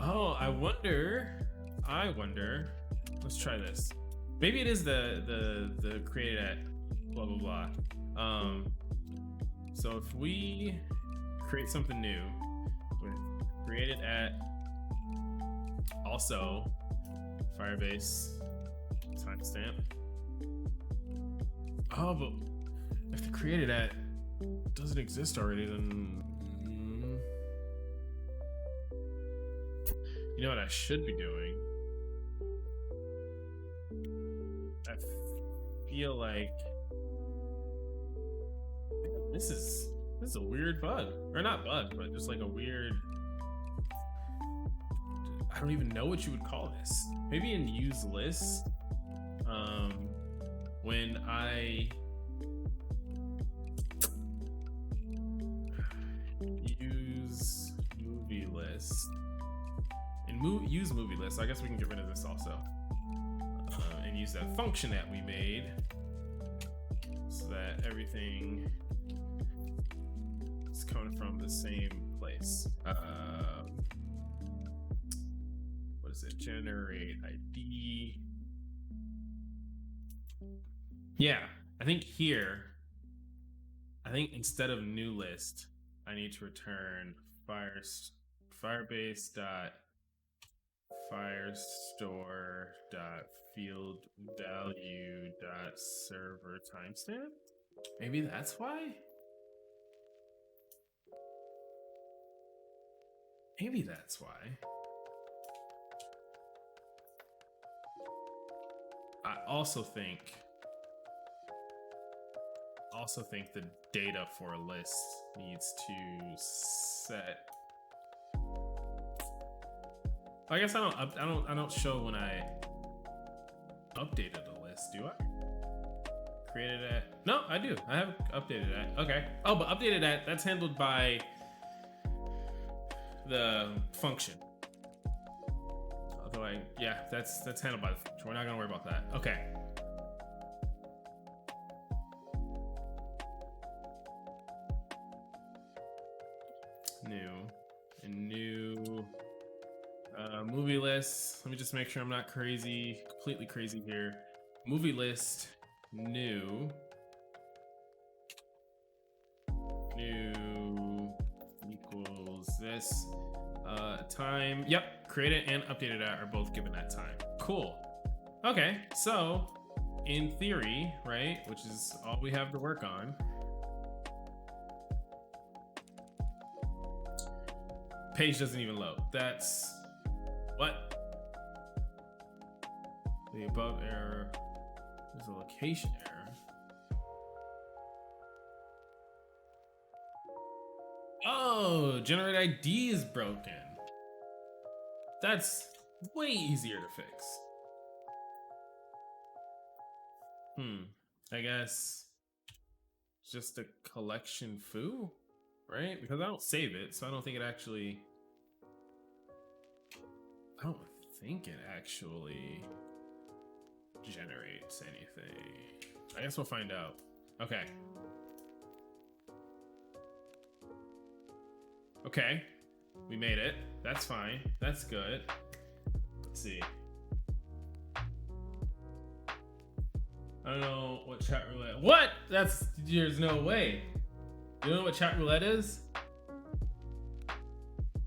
Oh, I wonder. Let's try this. Maybe it is the created at blah blah blah. So if we create something new with created at also Firebase timestamp. Oh, but if the created at doesn't exist already, then you know what I should be doing? I feel like this is a weird bug, or not bug, but just like a weird. I don't even know what you would call this. Maybe in use list, when I use movie list. Use movie list. I guess we can get rid of this also, and use that function that we made so that everything is coming from the same place. What is it? Generate ID. Yeah, I think here. I think instead of new list, I need to return Firebase dot firestore dot field value dot server timestamp. Maybe that's why. Maybe that's why. I also think the data for a list needs to set. I guess I don't show when I updated a list, do I? Created at, no, I do. I have updated at. Okay. Oh, but updated at, that's handled by the function. Although yeah, that's handled by the function. We're not gonna worry about that. Okay. New movie list. Let me just make sure I'm not completely crazy here. Movie list, new equals this. Time, yep, created and updated at are both given that time. Cool. Okay, so in theory, right, which is all we have to work on, Page doesn't even load. That's what? The above error. There's a location error. Oh, generate ID is broken. That's way easier to fix. I guess just a collection foo, right? Because I don't save it, so I don't think it actually generates anything. I guess we'll find out. Okay. Okay. We made it. That's fine. That's good. Let's see. I don't know what chat roulette. What? There's no way. You know what chat roulette is?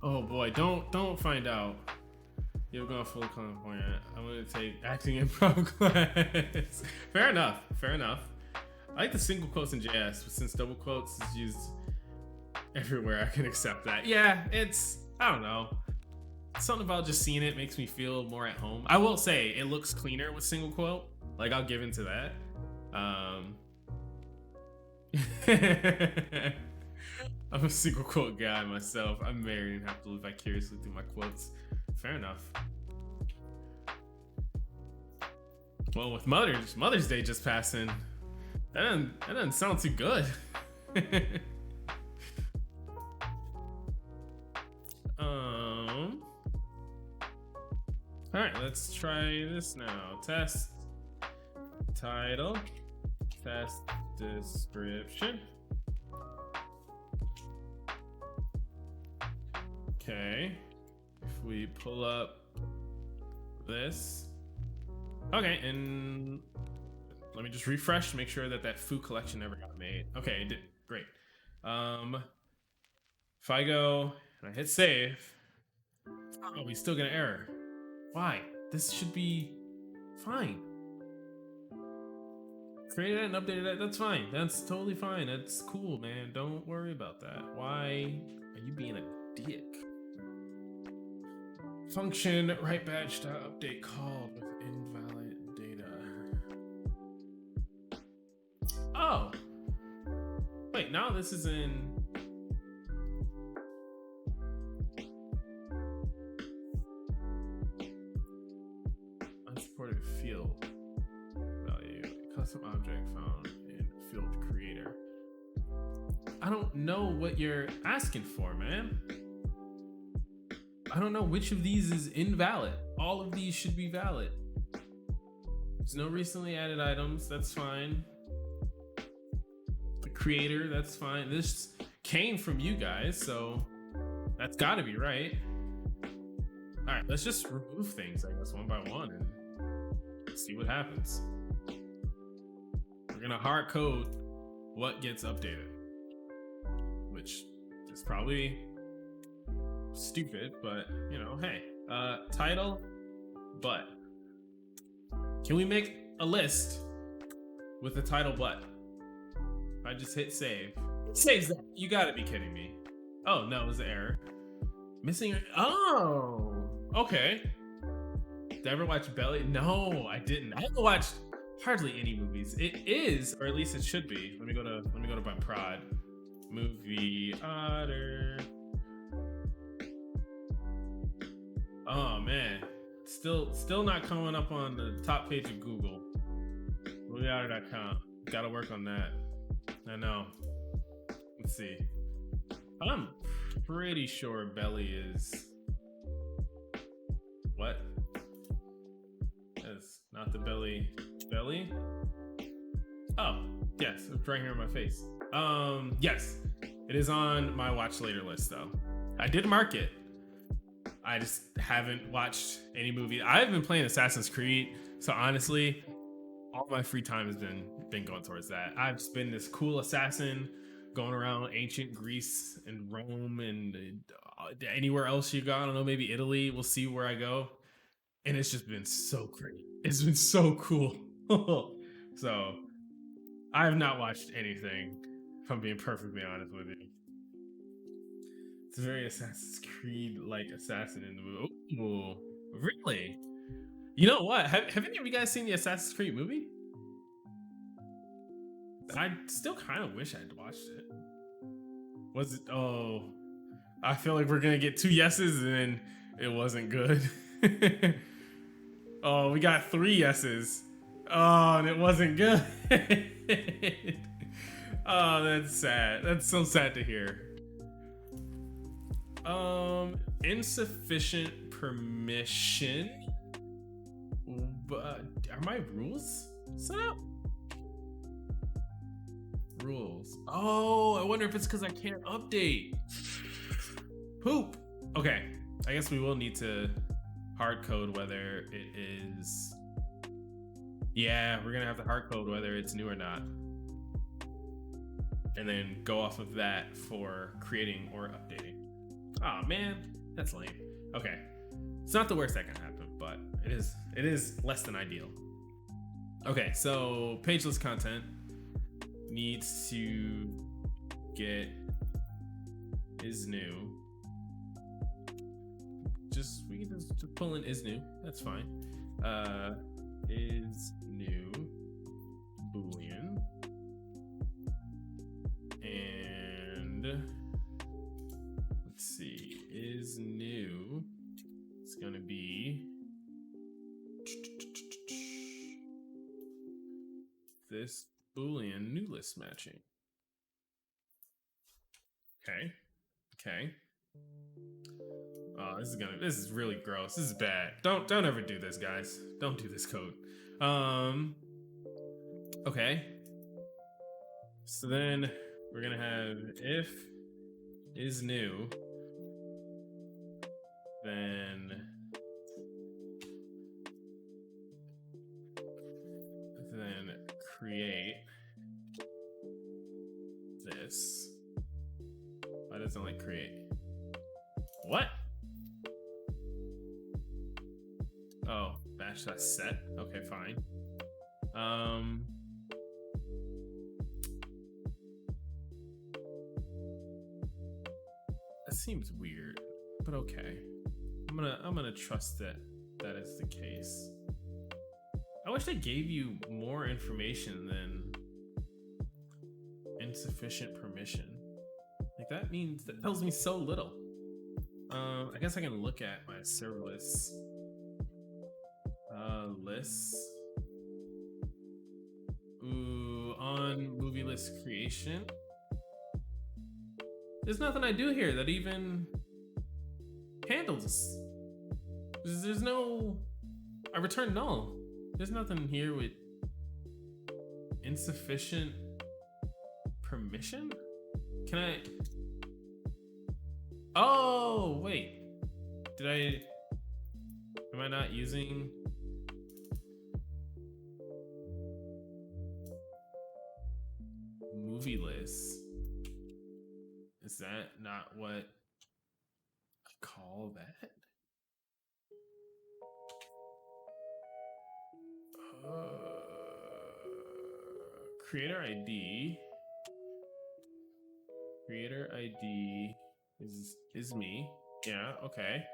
Oh boy, don't find out. You're going full point. I'm gonna take acting improv class. Fair enough. Fair enough. I like the single quotes in JS, but since double quotes is used everywhere, I can accept that. Yeah, I don't know. Something about just seeing it makes me feel more at home. I will say it looks cleaner with single quote. Like, I'll give into that. I'm a single quote guy myself. I'm married and have to live vicariously through my quotes. Fair enough. Well, with Mother's Day just passing, that doesn't sound too good. All right, let's try this now. Test title, test description. Okay, if we pull up this. Okay, and let me just refresh to make sure that foo collection never got made. Okay, it did. Great. If I go and I hit save, oh, we still get an error. Why? This should be fine. Created it and updated it. That's fine. That's totally fine. That's cool, man. Don't worry about that. Why are you being a dick? Function write badge to update called with invalid data. Oh. Wait, now this is in. Unsupported field value. Custom object found in field creator. I don't know what you're asking for, man. I don't know which of these is invalid. All of these should be valid. There's no recently added items. That's fine. The creator, that's fine. This came from you guys, so that's gotta be right. All right, let's just remove things, I guess, one by one and see what happens. We're gonna hard code what gets updated, which is probably stupid, but you know, hey, title, but can we make a list with the title but? I just hit save. It saves that. You gotta be kidding me. Oh no, it was an error. Missing. Oh, okay. Did I ever watch Belly? No, I didn't. I haven't watched hardly any movies. It is, or at least it should be. Let me go to my prod. MovieOtter. Oh man, still not coming up on the top page of Google. MovieOtter.com. Gotta work on that. I know. Let's see. I'm pretty sure Belly is. What? That's not the Belly. Belly? Oh, yes, it's right here in my face. Yes, it is on my watch later list though. I did mark it. I just haven't watched any movie. I've been playing Assassin's Creed, so honestly, all my free time has been going towards that. I've just been this cool assassin going around ancient Greece and Rome and anywhere else you go. I don't know, maybe Italy. We'll see where I go. And it's just been so great. It's been so cool. So I have not watched anything, if I'm being perfectly honest with you. It's a very Assassin's Creed-like assassin in the movie. Ooh, really? You know what? Have any of you guys seen the Assassin's Creed movie? I still kind of wish I'd watched it. Was it? Oh, I feel like we're gonna get 2 yeses and then it wasn't good. Oh, we got 3 yeses. Oh, and it wasn't good. Oh, that's sad. That's so sad to hear. Insufficient permission. But are my rules set up? Rules. Oh, I wonder if it's because I can't update. Poop. Okay, I guess we will need to hard code whether it is. Yeah, we're gonna have to hard code whether it's new or not, and then go off of that for creating or updating. Oh man, that's lame. Okay, it's not the worst that can happen, but it is less than ideal. Okay, so pageless content needs to get is new. We can just pull in is new. That's fine. Is new boolean, and let's see, is new. It's gonna be this boolean new list matching. Okay. Oh, this is really gross. This is bad. Don't ever do this, guys. Don't do this code. Okay. So then we're gonna have if is new, then create this. Why doesn't it like create? What? Oh, bash that set. Okay, fine. That seems weird, but okay. I'm gonna trust that is the case. I wish they gave you more information than insufficient permission. Like that tells me so little. I guess I can look at my serverless lists. Ooh, on movie list creation. There's nothing I do here that even handles. There's no. I return null. There's nothing here with insufficient permission. Can I? Oh wait. Am I not using? Movie lists? Is that not what I call that? Creator ID. Creator ID is me. Yeah, okay.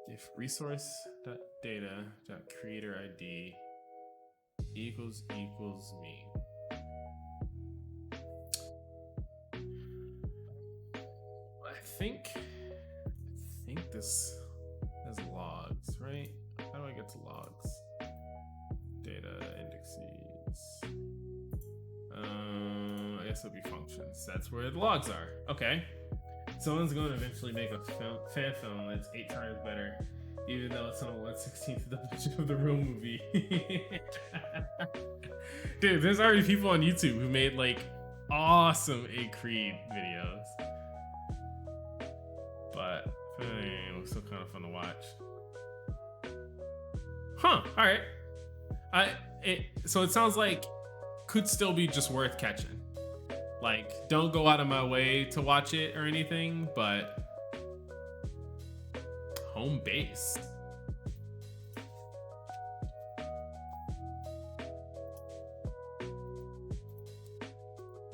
If resource.data.creator_ID equals me. I think this has logs, right? How do I get to logs? Data indexes. I guess it'll be functions. That's where the logs are. Okay. Someone's going to eventually make a fan film that's 8 times better, even though it's on 1/16th of the budget of the real movie. Dude, there's already people on YouTube who made like awesome A Creed videos. But it was still kind of fun to watch. Huh, alright. So it sounds like could still be just worth catching. Like, don't go out of my way to watch it or anything, but home base.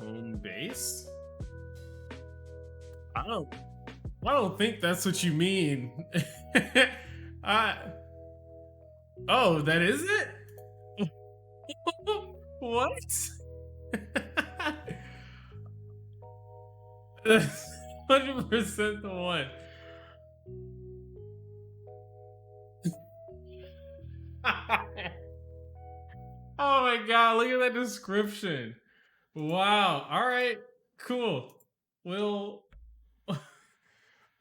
Home base? base? I don't I don't think that's what you mean. I Oh, that is it? What? 100% the one. Oh my god, look at that description. Wow. All right. Cool. Well, all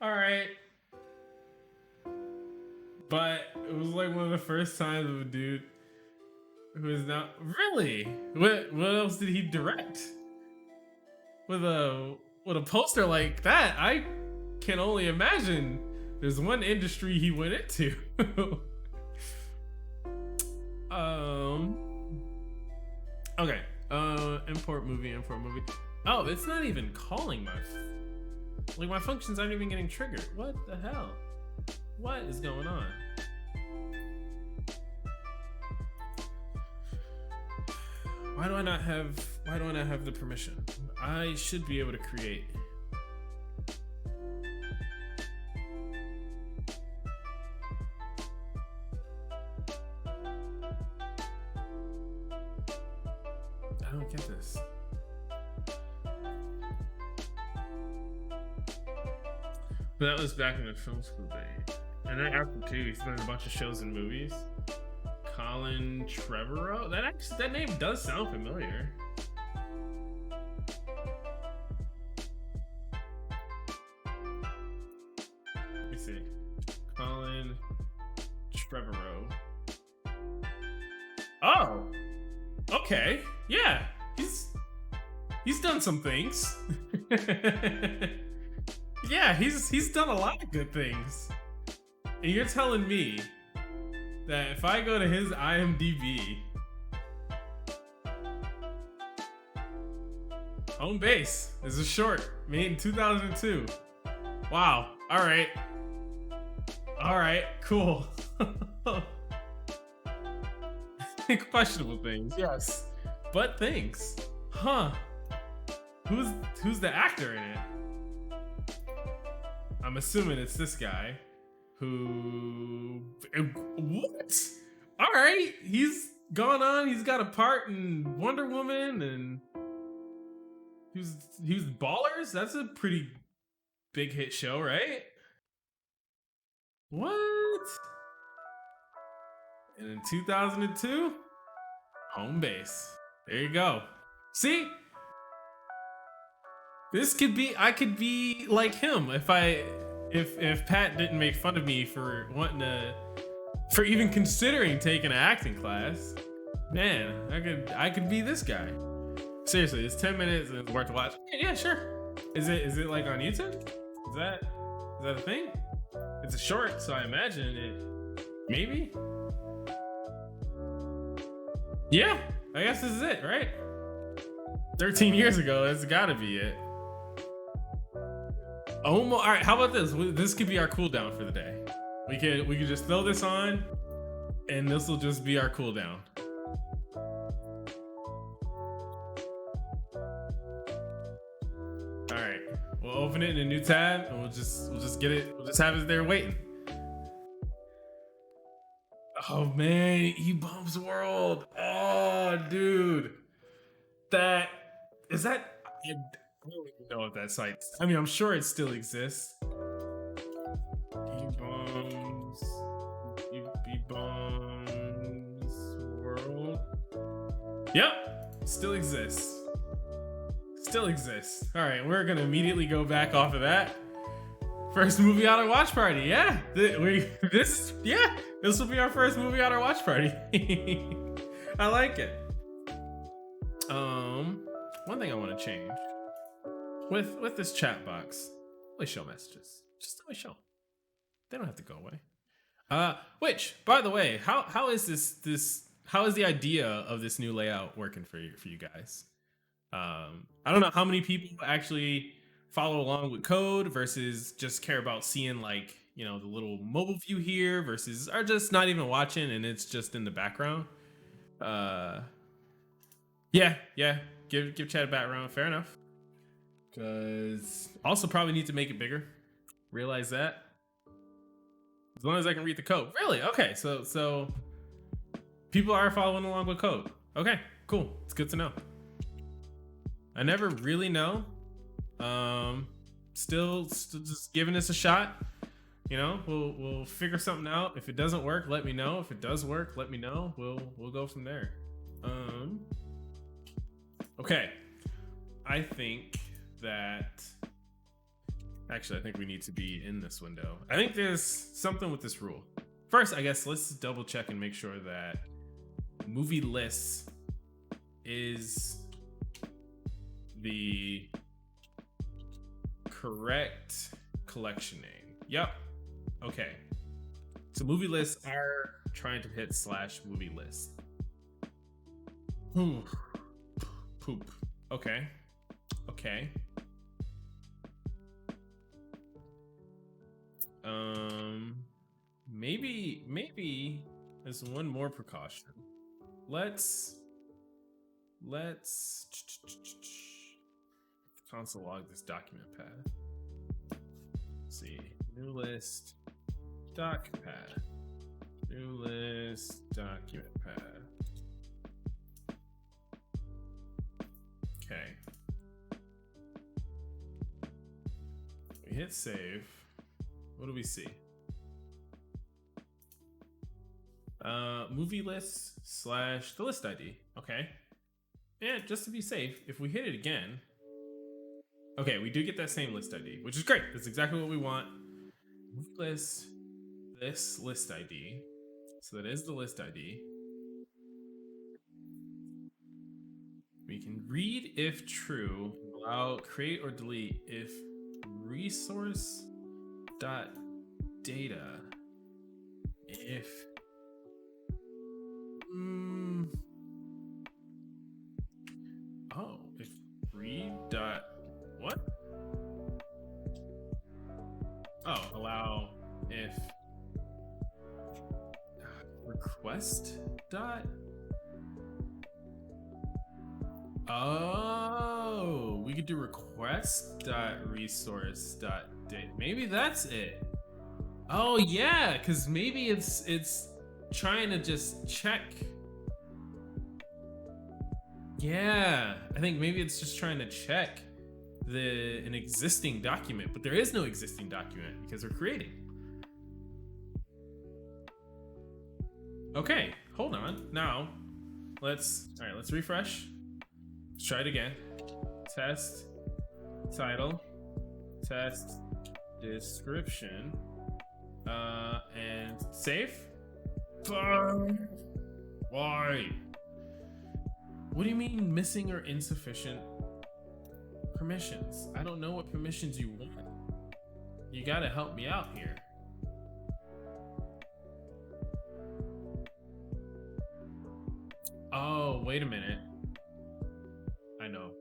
right. But it was like one of the first times of a dude who is not really. What else did he direct? With a poster like that, I can only imagine there's one industry he went into. um okay. Import movie. Oh, it's not even calling my functions aren't even getting triggered. What the hell? What is going on? Why do I not have the permission? I should be able to create. I don't get this. But that was back in the film school day. And then after too, he's done a bunch of shows and movies. Colin Trevorrow? That name does sound familiar. Let me see. Colin Trevorrow. Oh! Okay. Yeah. He's done some things. Yeah, he's done a lot of good things. And you're telling me that if I go to his IMDb, Home Base is a short made in 2002. Wow. All right. Cool. Questionable things, yes, but things. Huh? Who's the actor in it? I'm assuming it's this guy. Who? What? All right, he's gone on. He's got a part in Wonder Woman, and he was Ballers. That's a pretty big hit show, right? What? And in 2002, Home Base. There you go. See? I could be like him if Pat didn't make fun of me for for even considering taking an acting class. Man, I could be this guy. Seriously, it's 10 minutes and it's worth to watch. Yeah, sure. Is it like on YouTube? Is that a thing? It's a short, so I imagine it. Maybe. Yeah, I guess this is it, right? 13 years ago, that's gotta be it. All right, how about this? This could be our cooldown for the day. We could just throw this on, and this will just be our cooldown. All right, we'll open it in a new tab, and we'll just get it. We'll just have it there waiting. Oh man, E-Bombs World. Oh, dude, I don't even know if that site. I mean, I'm sure it still exists. E-Bombs World. Yep, still exists. All right, we're gonna immediately go back off of that. First MovieOtter Watch Party. Yeah, this will be our first MovieOtter Watch Party. I like it. One thing I want to change with this chat box, always show messages. Just always show them. They don't have to go away. Which, by the way, how is this how is the idea of this new layout working for you guys? I don't know how many people actually follow along with code versus just care about seeing, like, you know, the little mobile view here versus are just not even watching and it's just in the background. Yeah, give chat a background. Fair enough. Because also probably need to make it bigger. Realize that. As long as I can read the code. Really? Okay. So people are following along with code. Okay, cool. It's good to know. I never really know. Still just giving this a shot. You know, we'll figure something out. If it doesn't work, let me know. If it does work, let me know. We'll go from there. Okay. I think that actually, I think we need to be in this window. I think there's something with this rule. First, I guess let's double check and make sure that movie lists is the correct collection name. Yep. Okay. So movie lists are trying to hit /movie list. Poop. Okay. Okay. Maybe there's one more precaution. Let's console log this document path. Let's see, new list, doc path, new list, document path. Okay. We hit save. What do we see? Movie list / the list ID. Okay. And just to be safe, if we hit it again, okay, we do get that same list ID, which is great. That's exactly what we want. Movie list, this list ID. So that is the list ID. We can read if true, allow create or delete if resource dot data if if read dot what allow if request dot we could do request dot resource dot data. Maybe that's it. Oh yeah, because maybe it's trying to just check. Yeah, I think maybe it's just trying to check an existing document, but there is no existing document because we're creating. Okay, hold on. Now, let's refresh. Let's try it again. Test, title, test, description, and save. Why? What do you mean missing or insufficient permissions? I don't know what permissions you want. You gotta help me out here. Oh, wait a minute. I know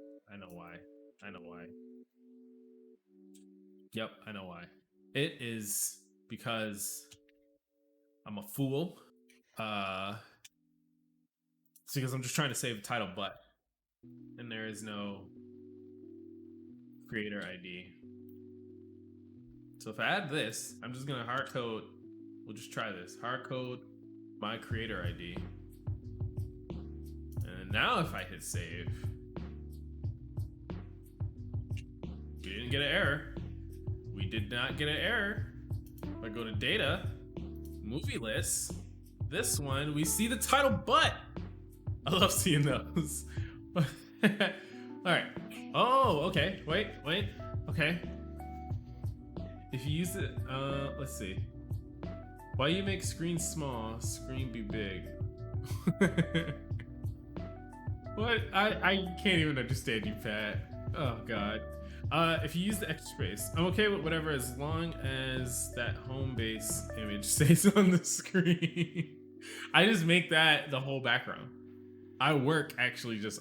why. Yep, I know why. It is because I'm a fool. It's because I'm just trying to save the title, but and there is no creator ID. So if I add this, I'm just gonna hard code. We'll just try this. Hard code my creator ID. And now if I hit save, we didn't get an error. We did not get an error. If I go to data, movie list, this one, we see the title, but I love seeing those. All right. Oh, okay. Wait. Okay. If you use it, let's see. Why you make screen small, screen be big? What? I can't even understand you, Pat. Oh God. If you use the extra space, I'm okay with whatever as long as that home base image stays on the screen. I just make that the whole background. I work actually just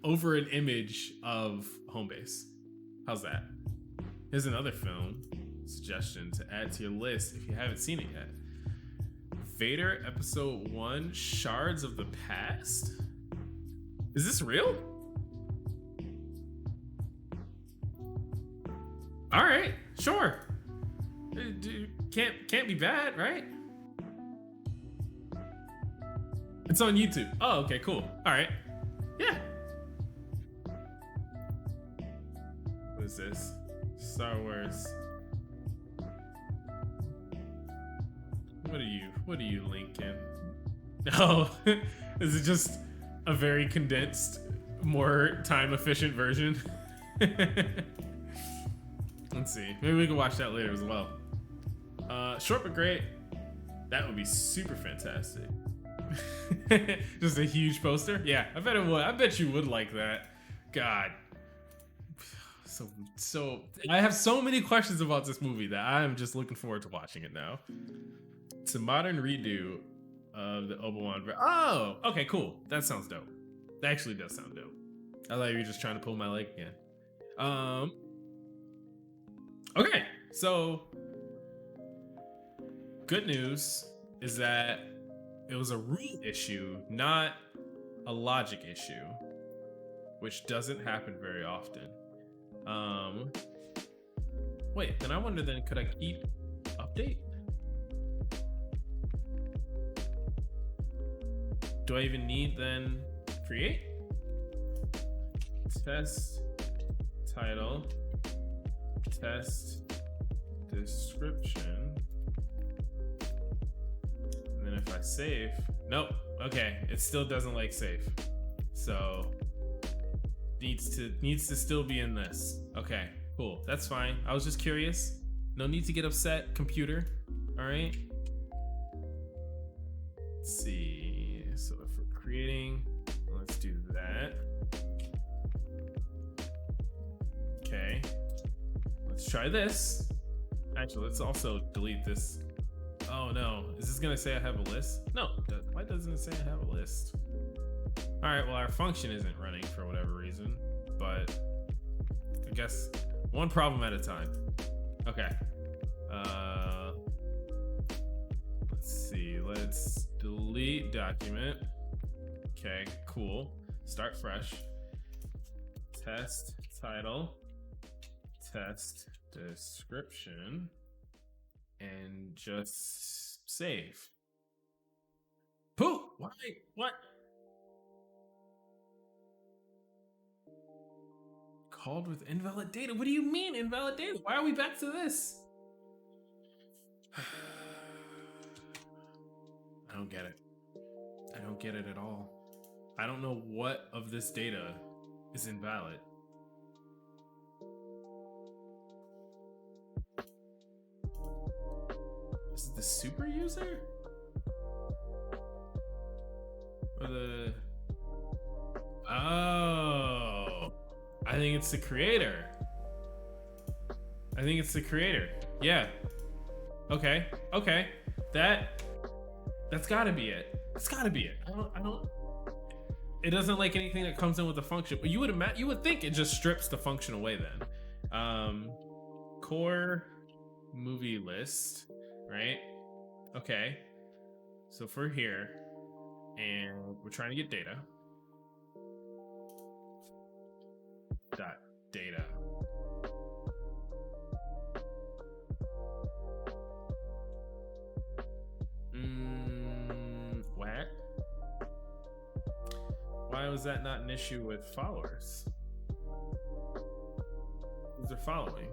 over an image of home base. How's that? Here's another film suggestion to add to your list if you haven't seen it yet. Vader Episode 1 Shards of the Past? Is this real? All right, sure. Can't be bad, right? It's on YouTube. Oh, okay, cool. All right. Yeah. What is this? Star Wars. What are you linking? Oh, is it just a very condensed, more time efficient version? Let's see. Maybe we can watch that later as well. Short but great. That would be super fantastic. Just a huge poster. Yeah, I bet it would. I bet you would like that. God. So I have so many questions about this movie that I'm just looking forward to watching it now. It's a modern redo of the Obi-Wan. Oh, okay, cool. That sounds dope. That actually does sound dope. I thought you were just trying to pull my leg again. Okay, so good news is that it was a rule issue, not a logic issue, which doesn't happen very often. Wait, then I wonder then, could I keep update? Do I even need then create? Test title, test description. And then if I save, nope, okay, it still doesn't like save. So needs to still be in this. Okay, cool, that's fine. I was just curious. No need to get upset, computer. All right. Let's see. So if we're creating, let's do that. Okay. Let's try this. Actually, let's also delete this. Oh no, is this gonna say I have a list? No, why doesn't it say I have a list? All right, well, our function isn't running for whatever reason, but I guess one problem at a time. Okay. Let's see, let's delete document. Okay, cool. Start fresh. Test title, test description, and just save. Pooh! Why? What? Called with invalid data? What do you mean invalid data? Why are we back to this? I don't get it. I don't get it at all. I don't know what of this data is invalid. Is it the super user? Or the... Oh, I think it's the creator. I think it's the creator. Yeah. Okay. Okay. That's gotta be it. It's gotta be it. I don't. It doesn't like anything that comes in with the function, but you would think it just strips the function away then. Core movie list, right? Okay. So if we're here and we're trying to get data. Dot data. What? Why was that not an issue with followers? These are following.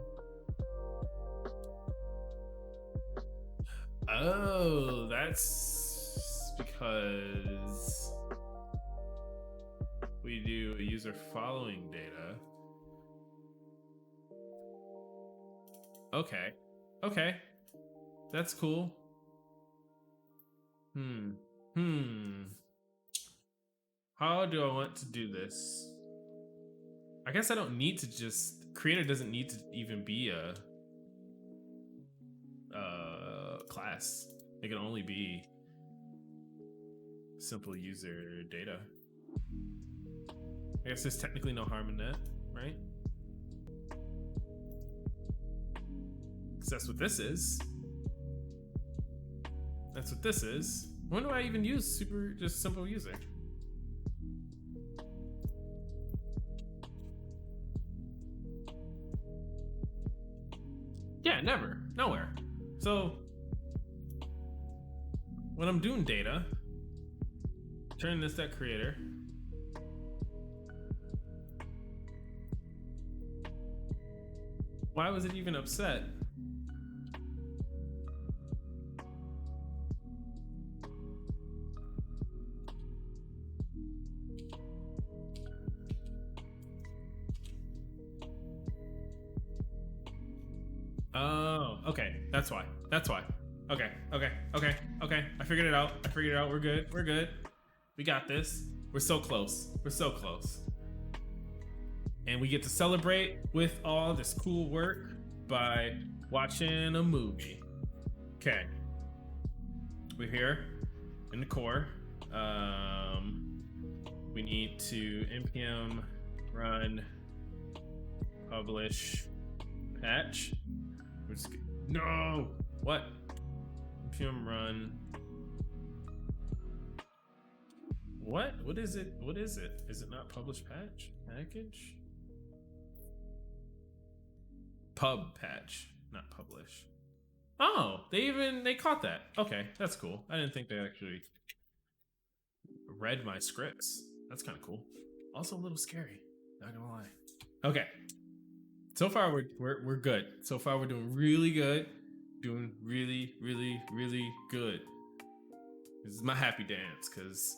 Oh, that's because we do a user following data. Okay. Okay. That's cool. How do I want to do this? I guess I don't need to just... Creator doesn't need to even be a class. It can only be simple user data. I guess there's technically no harm in that, right? Because that's what this is. That's what this is. When do I even use just simple user? Yeah, never, nowhere. So when I'm doing data, turn this at creator. Why was it even upset? Oh, okay. That's why. That's why. Okay. I figured it out. We're good. We got this. We're so close. And we get to celebrate with all this cool work by watching a movie. Okay. We're here in the core. We need to npm run publish patch. No! What? npm run. What? What is it? Is it not publish patch? Package? Pub patch, not publish. Oh, they caught that. Okay, that's cool. I didn't think they actually read my scripts. That's kind of cool. Also a little scary, not gonna lie. Okay. So far we're good. So far we're doing really good. Doing really good. This is my happy dance because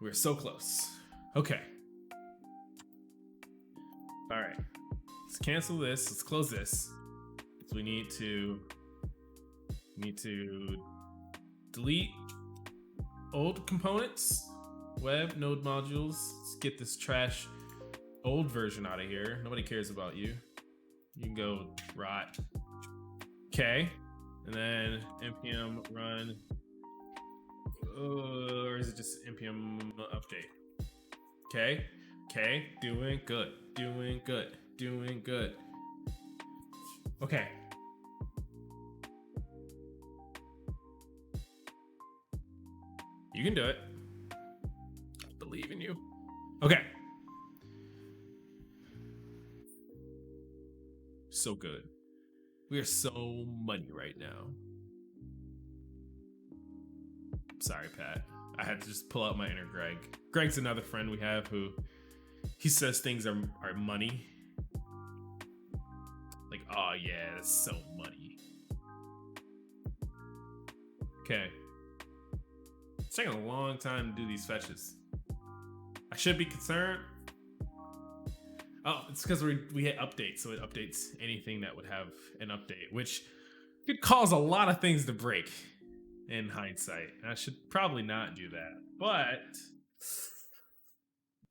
we're so close. Okay. All right. Let's cancel this. Let's close this. So we need to delete old components, web node modules. Let's get this trash old version out of here. Nobody cares about you. You can go rot. Okay. And then npm run. Or is it just npm update? Okay. Doing good. Okay. You can do it. I believe in you. Okay. So good. We are so money right now. Sorry, Pat. I had to just pull out my inner Greg. Greg's another friend we have who he says things are money. Like, oh yeah, that's so money. Okay. It's taking a long time to do these fetches. I should be concerned. Oh, it's because we hit update, so it updates anything that would have an update, which could cause a lot of things to break in hindsight. And I should probably not do that. But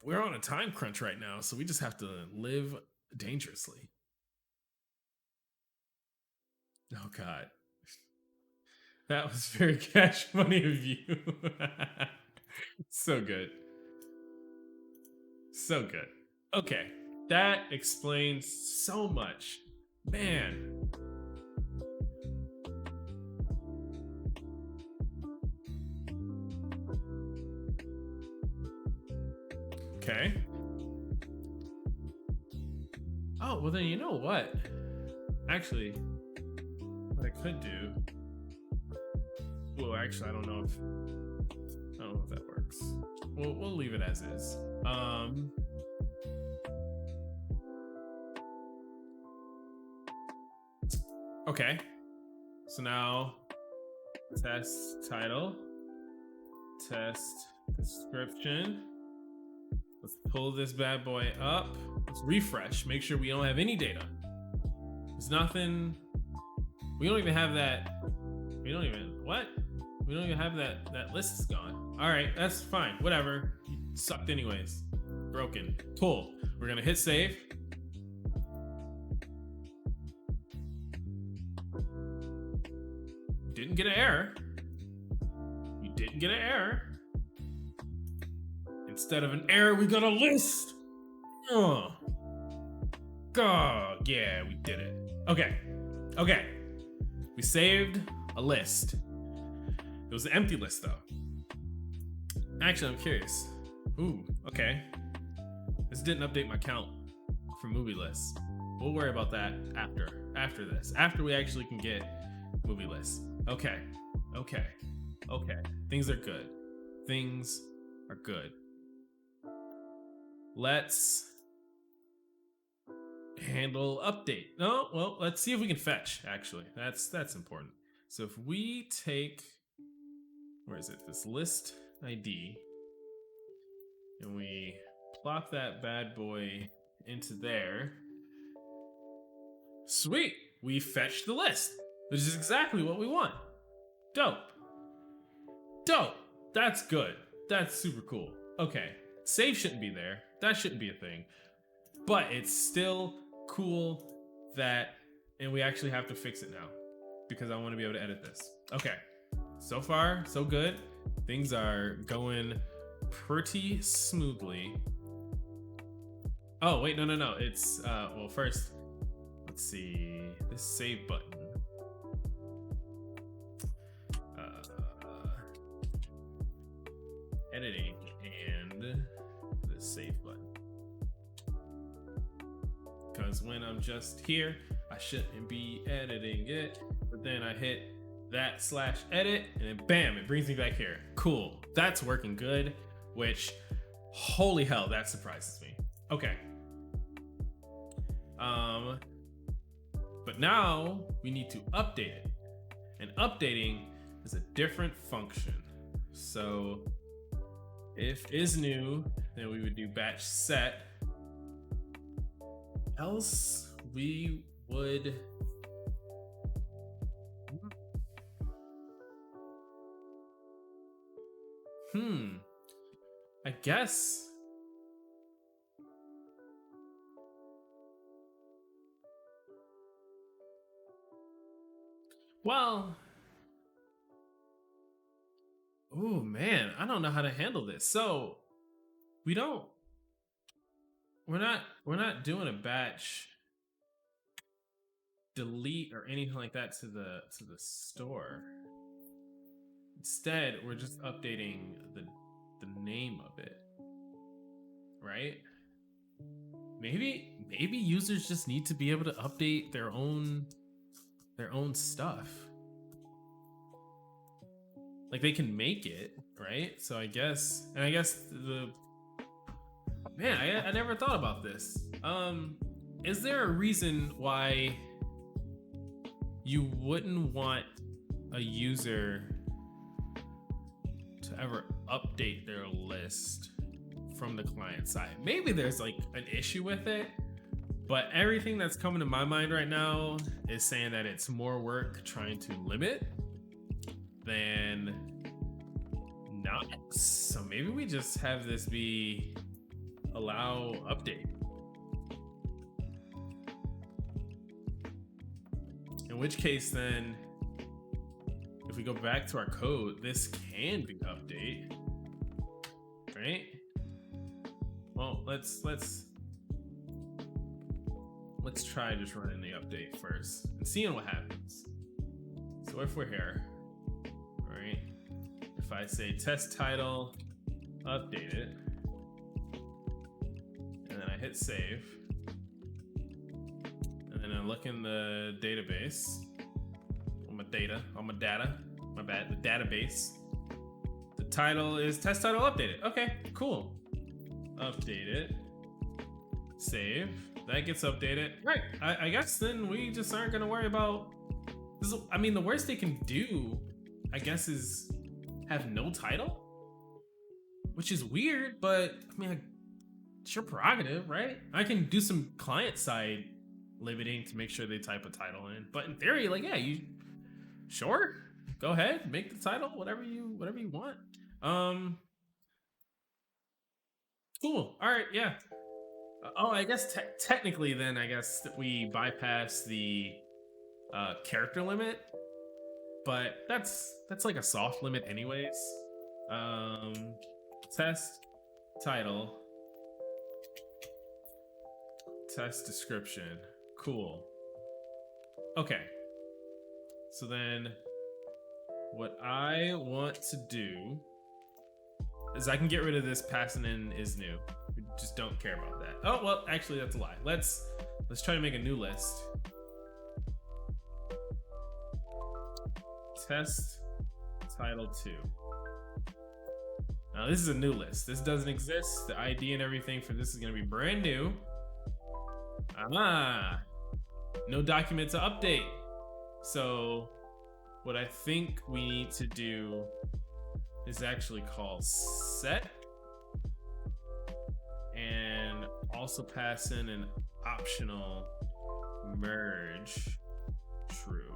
we're on a time crunch right now, so we just have to live dangerously. Oh God. That was very cash money of you. So good. So good. Okay. That explains so much. Man. Okay. Oh, well then you know what? Actually, what I could do. Well, actually, I don't know if that works. We'll leave it as is. Okay. So now test title, test description. Let's pull this bad boy up. Let's refresh. Make sure we don't have any data. There's nothing. We don't even have that. We don't even have that list is gone. All right, that's fine. Whatever. Sucked anyways. Broken. Cool. We're gonna hit save. Didn't get an error. You didn't get an error. Instead of an error, we got a list. Oh. God, yeah, we did it. Okay. We saved a list. It was an empty list though. Actually, I'm curious. Ooh, okay. This didn't update my count for movie lists. We'll worry about that after. after this, after we actually can get movie lists. Okay. Things are good. Things are good. Let's handle update. No, well, let's see if we can fetch, actually. That's important. So if we take, where is it? This list ID, and we plop that bad boy into there. Sweet, we fetched the list, which is exactly what we want. Dope. That's good. That's super cool. Okay, save shouldn't be there. That shouldn't be a thing. But it's still cool that, and we actually have to fix it now because I want to be able to edit this. Okay, so far so good. Things are going pretty smoothly. Oh wait, no. It's well, first let's see this save button. Editing and the save button. Because when I'm just here, I shouldn't be editing it. But then I hit that /edit and then bam, it brings me back here. Cool, that's working good, which holy hell, that surprises me. Okay. But now we need to update it. And updating is a different function. So if is new, then we would do batch set. Else we would I guess well, oh man, I don't know how to handle this. So we're not doing a batch delete or anything like that to the store. Instead, we're just updating the name of it, right? Maybe users just need to be able to update their own stuff. Like they can make it, right? So I guess I never thought about this. Is there a reason why you wouldn't want a user to ever update their list from the client side? Maybe there's like an issue with it, but everything that's coming to my mind right now is saying that it's more work trying to limit than not. So maybe we just have this be allow update. In which case then, if we go back to our code, this can be update, right? Well, let's try just running the update first and seeing what happens. So if we're here, all right, if I say test title, update it, and then I hit save, and then I look in the database, the database. The title is test title updated. Okay, cool. Update it. Save. That gets updated. Right. I guess then we just aren't gonna worry about this. I mean, the worst they can do, I guess, is have no title, which is weird, but I mean, it's your prerogative, right? I can do some client side limiting to make sure they type a title in, but in theory, like, yeah, you sure, go ahead, make the title whatever you want. Cool. All right, yeah. Oh, I guess technically then I guess that we bypass the character limit, but that's like a soft limit anyways. Test title, test description. Cool. Okay. So then what I want to do is I can get rid of this passing in is new. We just don't care about that. Oh, well, actually that's a lie. Let's try to make a new list. test title 2. Now this is a new list. This doesn't exist. The ID and everything for this is gonna be brand new. No document to update. So what I think we need to do is actually call set and also pass in an optional merge true.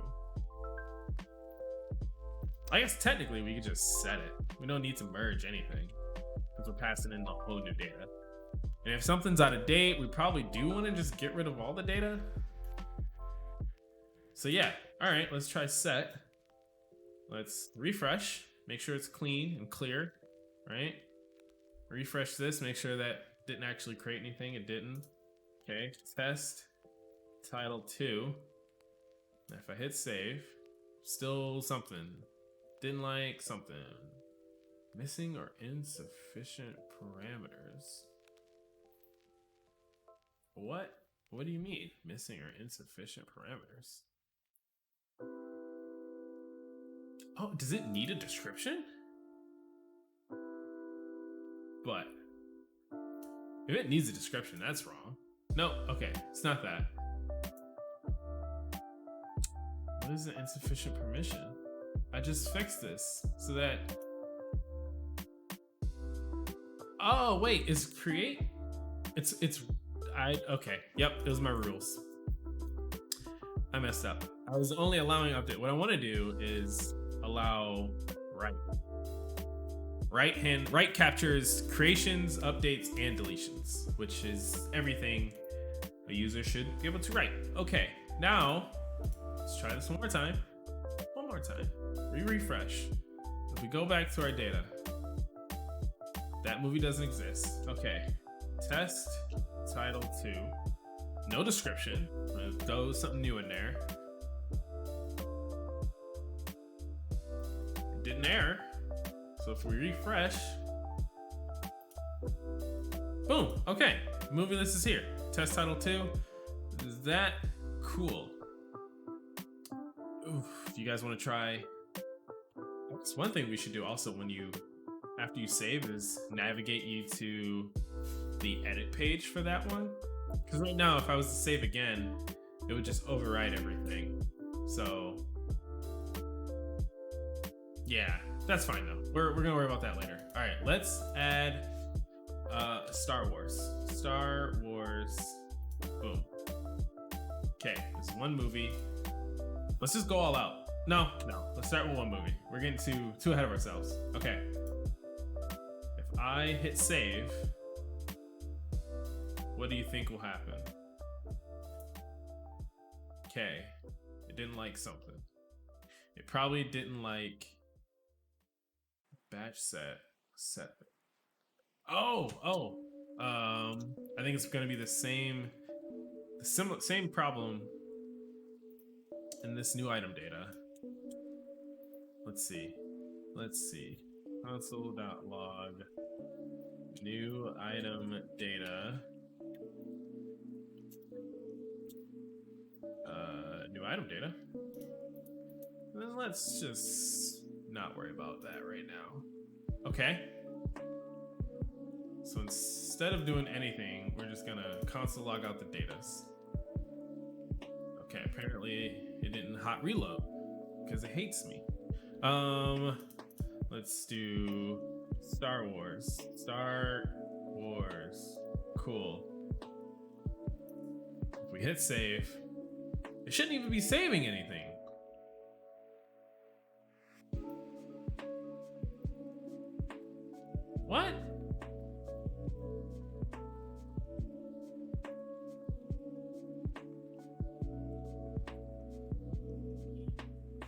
I guess technically we could just set it. We don't need to merge anything because we're passing in the whole new data. And if something's out of date, we probably do want to just get rid of all the data. So yeah, all right, let's try set. Let's refresh, make sure it's clean and clear, right? Refresh this, make sure that didn't actually create anything. It didn't. Okay, test title 2. If I hit save, still something. Didn't like something. Missing or insufficient parameters. What? What do you mean? Missing or insufficient parameters? Oh, does it need a description? But if it needs a description, that's wrong. No, okay, it's not that. What is an insufficient permission? I just fixed this so that. Oh wait, is create? Okay. Yep, those are my rules. I messed up. I was only allowing update. What I want to do is allow write. Write captures creations, updates, and deletions, which is everything a user should be able to write. Okay, now let's try this one more time. One more time. Refresh. If we go back to our data, that movie doesn't exist. Okay, test title 2. No description. I'm gonna throw something new in there. It didn't error. So if we refresh, boom, okay, movie list is here. Test title 2, is that cool? Oof, do you guys wanna try? That's one thing we should do also after you save is navigate you to the edit page for that one. Because right now, if I was to save again, it would just override everything. So yeah, that's fine though. We're gonna worry about that later. All right, let's add Star Wars. Star Wars, boom. Okay, it's one movie. Let's just go all out. No, let's start with one movie. We're getting too ahead of ourselves. Okay. If I hit save, what do you think will happen? Okay, it didn't like something. It probably didn't like batch set. I think it's gonna be the same problem in this new item data. Let's see. Console.log new item data. New item data. Then let's just not worry about that right now. Okay. So instead of doing anything, we're just gonna console log out the datas. Okay, apparently it didn't hot reload because it hates me. Let's do Star Wars. Cool. If we hit save, it shouldn't even be saving anything. What?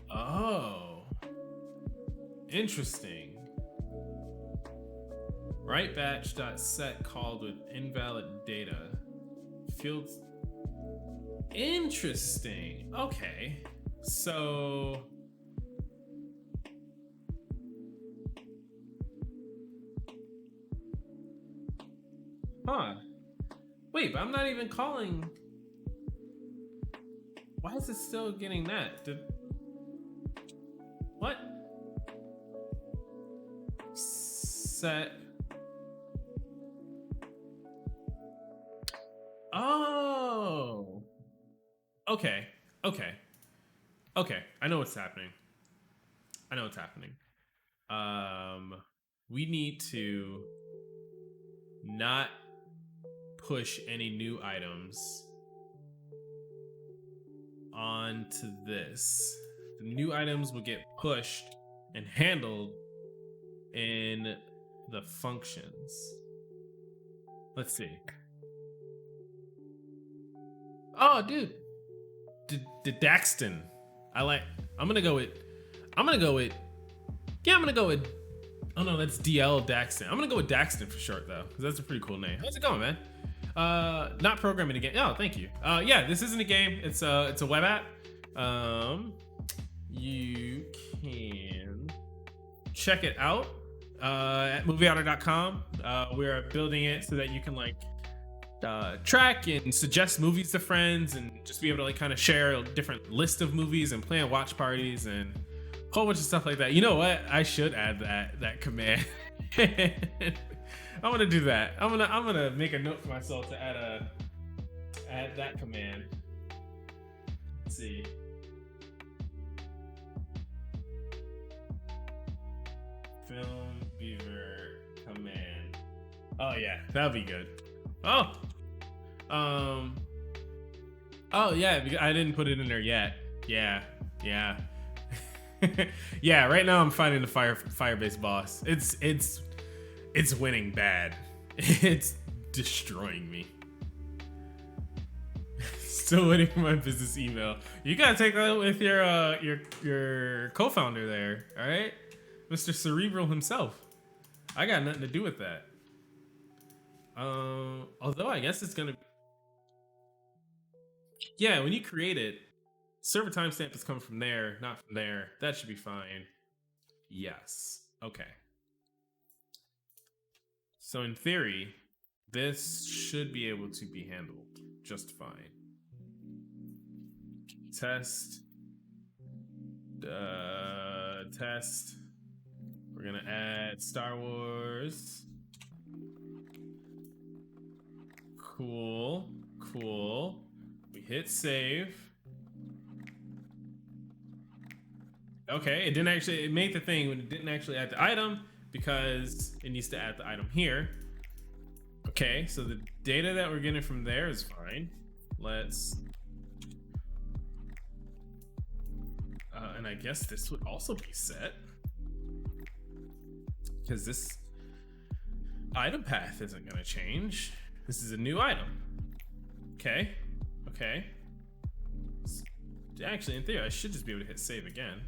Oh, interesting. Write batch.set called with invalid data. Fields. Interesting. Okay. So wait, but I'm not even calling. Why is it still getting that? What? Set. Oh. Okay. Okay. Okay. I know what's happening. I know what's happening. We need to not push any new items onto this. The new items will get pushed and handled in the functions. Let's see. Oh, dude. The Daxton. I'm gonna go with. Yeah, I'm gonna go with. Oh no, that's DL Daxton. I'm gonna go with Daxton for short though, because that's a pretty cool name. How's it going, man? Not programming a game. Oh, thank you. Yeah, this isn't a game. It's a web app. You can check it out at MovieOtter.com. We are building it so that you can like track and suggest movies to friends and just be able to like kind of share a different list of movies and plan watch parties and a whole bunch of stuff like that. You know what? I should add that command. I'm gonna do that. I'm gonna make a note for myself to add that command. Let's see. Film Beaver command. Oh yeah, that'll be good. Oh yeah, because I didn't put it in there yet. Yeah. Yeah, right now I'm fighting the Firebase boss. It's winning bad. It's destroying me. Still waiting for my business email. You gotta take that with your co-founder there, all right? Mr. Cerebral himself. I got nothing to do with that. Although I guess it's gonna. Yeah, when you create it, server timestamp is coming from there, not from there. That should be fine. Yes. Okay. So in theory, this should be able to be handled just fine. Test. Test. We're gonna add Star Wars. Cool. We hit save. Okay, it made the thing when it didn't actually add the item because it needs to add the item here. Okay, so the data that we're getting from there is fine. Let's, and I guess this would also be set because this item path isn't gonna change. This is a new item. Okay. Actually, in theory, I should just be able to hit save again.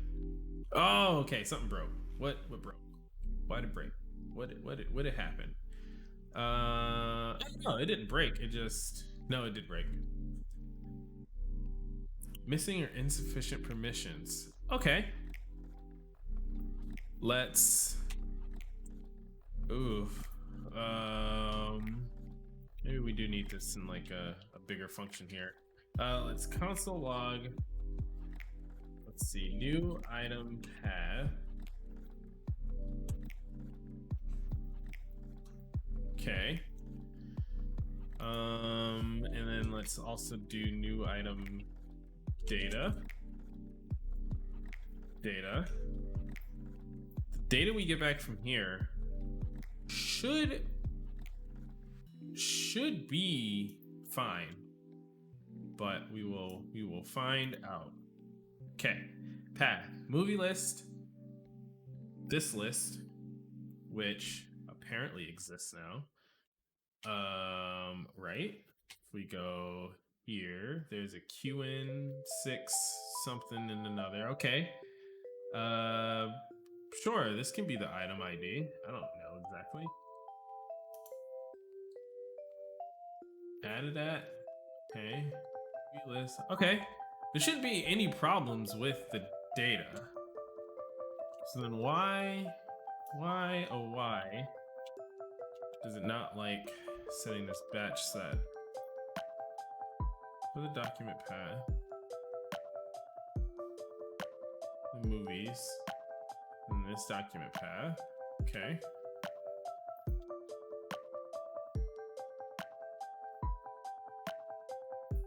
Oh, okay, something broke. What broke? Why did it break? What did happen? No, it didn't break. It did break. Missing or insufficient permissions. Okay. Let's. Oof. Maybe we do need this in like a bigger function here. Let's console log. Let's see, new item path. Okay. And then let's also do new item data. The data we get back from here should be fine, but we will find out. Okay, path, movie list, this list, which apparently exists now. Right? If we go here, there's a QN6 something and another. Okay. Sure, this can be the item ID. I don't know exactly. Added that. Okay. Movie list. Okay. There shouldn't be any problems with the data. So then why does it not like setting this batch set for the document path? The movies. in this document path. Okay.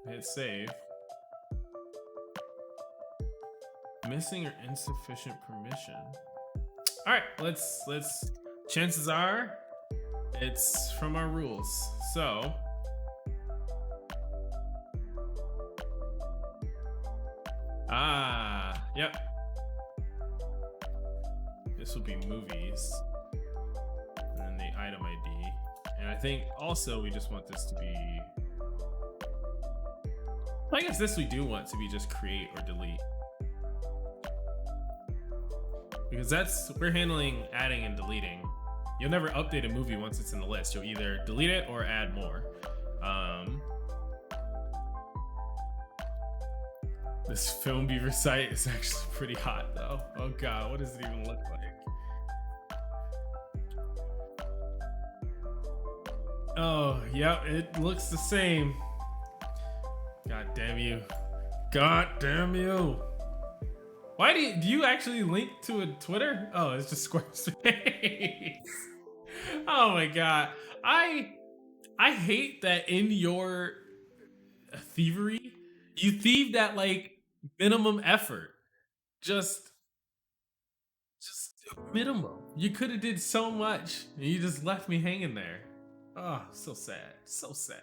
Hit save. Missing or insufficient permission. All right, let's. Chances are, it's from our rules. So. Yep. This will be movies. And then the item ID. And I think also we just want this to be. I guess this we do want to be just create or delete. Because we're handling adding and deleting. You'll never update a movie once it's in the list. You'll either delete it or add more. This film beaver site is actually pretty hot though. Oh God, what does it even look like? Oh, yep, it looks the same. God damn you. God damn you. Why do you actually link to a Twitter? Oh, it's just Squarespace. Oh my God. I hate that in your thievery, you thieved at like minimum effort. Just minimum. You could have did so much and you just left me hanging there. Oh, so sad. So sad.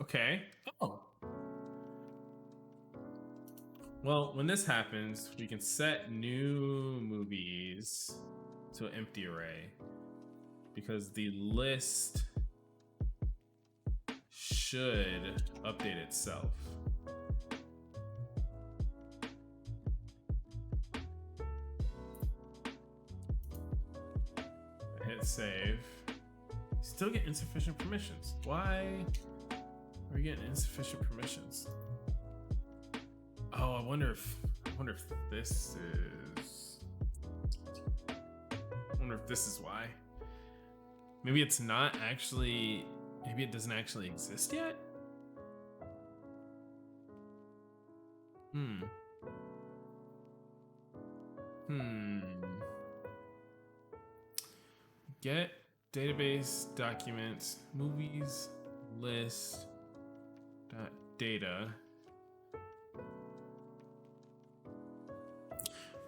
Okay. Oh. Well, when this happens, we can set new movies to an empty array because the list should update itself. Hit save. Still get insufficient permissions. Why are we getting insufficient permissions? Oh, I wonder if this is. I wonder if this is why. Maybe it's not actually. Maybe it doesn't actually exist yet. Get database documents movies list data.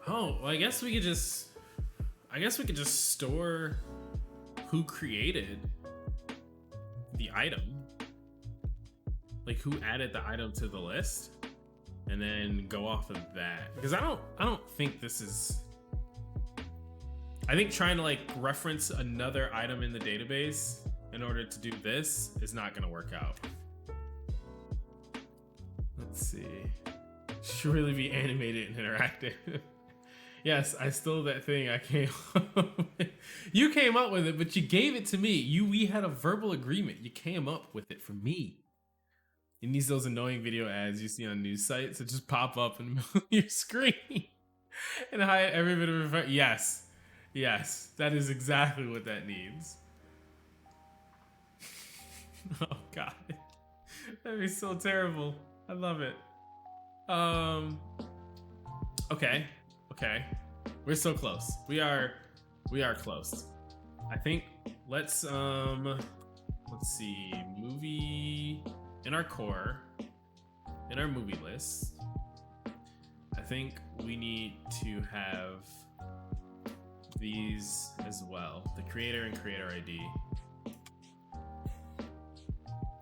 Oh, well, I guess we could just store who created the item, like who added the item to the list, and then go off of that. Because I don't think this is. I think trying to like reference another item in the database in order to do this is not going to work out. Let's see. Should really be animated and interactive. Yes, I stole that thing. I came up with. You came up with it, but you gave it to me. We had a verbal agreement. You came up with it for me. It needs those annoying video ads you see on news sites that just pop up in the middle of your screen and hide every bit of it. Yes. Yes, that is exactly what that needs. Oh God, that'd be so terrible. I love it. Okay, we're so close. We are close. I think let's see, movie in our core, in our movie list. I think we need to have these as well, the creator and creator ID,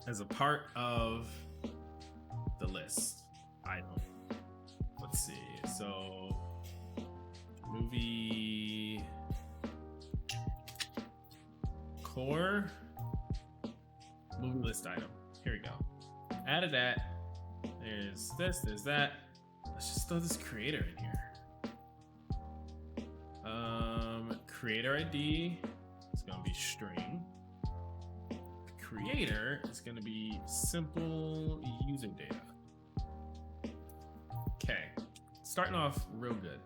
as a part of the list item. Let's see, so movie core movie list item. Here we go. Added that. There's this, there's that. Let's just throw this creator in here. Creator ID is going to be string. Creator is going to be simple user data. Okay, starting off real good.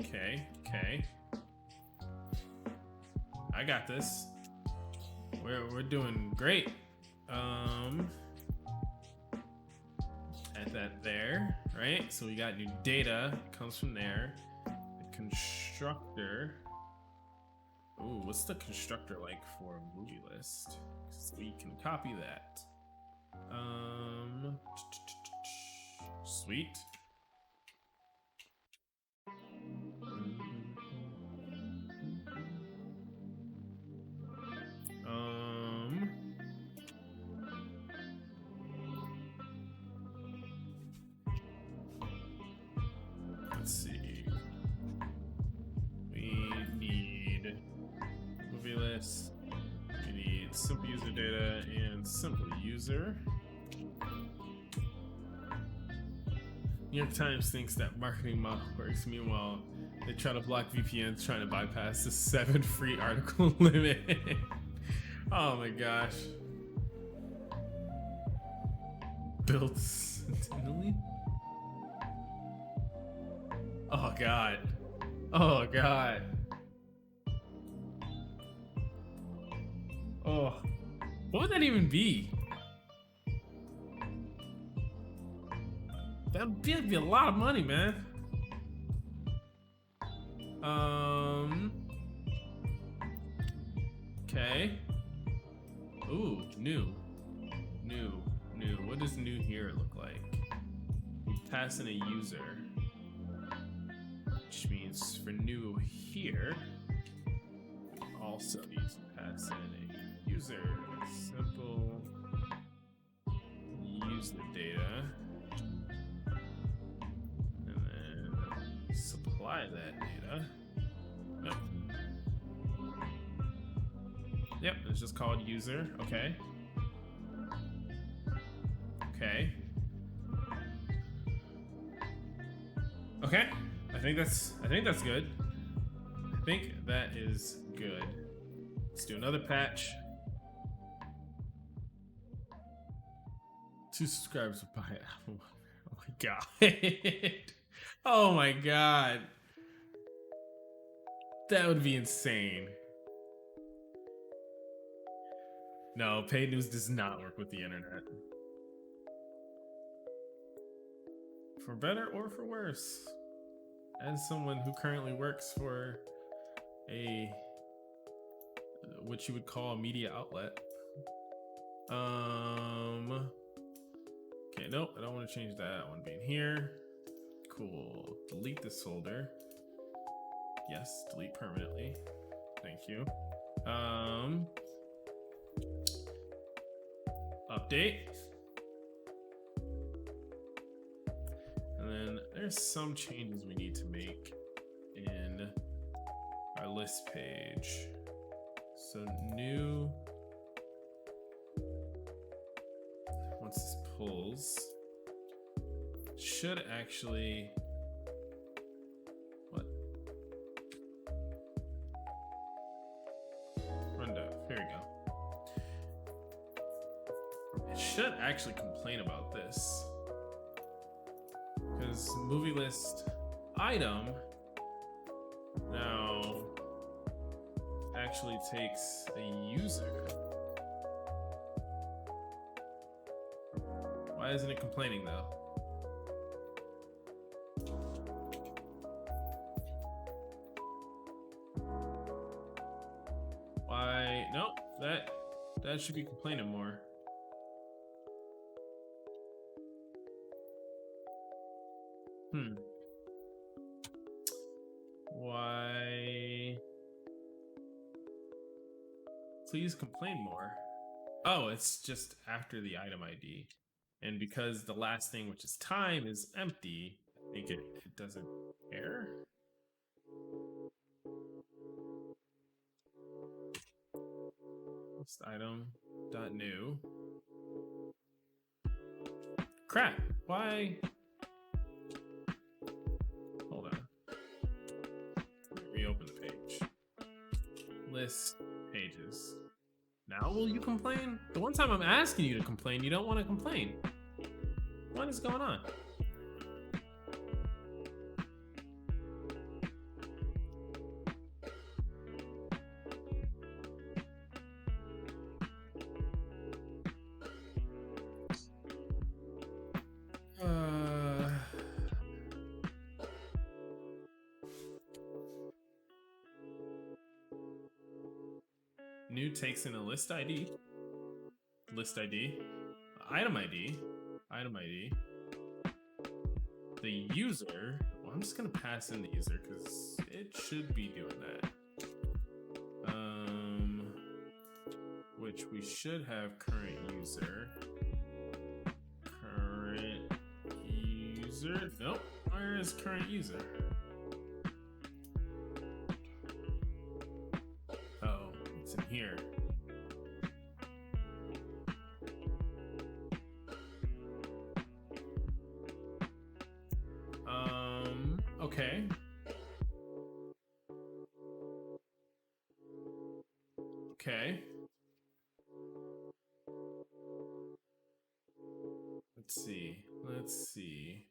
Okay. I got this. We're doing great. Add that there, right? So we got new data, comes from there. The constructor. Ooh, what's the constructor like for a movie list? So we can copy that. Sweet. Let's see. We need movie list. We need simple user data and simple user. New York Times thinks that marketing model works. Meanwhile, they try to block VPNs trying to bypass the 7 free article limit. Oh my gosh. Built centennially? Oh god. Oh god. Oh. What would that even be? That'd be a lot of money, man. Okay. Ooh, new. What does new here look like? We pass in a user, which means for new here, also needs to pass in a user. Simple use the data, and then supply that data. Nope. Yep, it's just called user. Okay. Okay. I think that's good. I think that is good. Let's do another patch. 2 subscribers will buy it. Oh my god. Oh my god. That would be insane. No, paid news does not work with the internet. For better or for worse. As someone who currently works for what you would call a media outlet. Okay, nope, I don't want to change that. I want to be in here. Cool. Delete this folder. Yes, delete permanently. Thank you. Update. And then there's some changes we need to make in our list page. So new, once this pulls, should actually, what? Rundown, here we go. It should actually complain about this. Because movie list item now actually takes a user. Why isn't it complaining though? Why? Nope, that should be complaining more. Why? Please complain more. Oh, it's just after the item ID. And because the last thing, which is time, is empty, I think it doesn't care. List item dot new. Crap, why? Hold on. Reopen the page. List pages. Now will you complain? The one time I'm asking you to complain, you don't want to complain. What is going on? New takes in a list ID, item ID, the user. Well, I'm just gonna pass in the user because it should be doing that. Which we should have current user. Nope. Where is current user? Oh, it's in here. Okay. Okay. Let's see.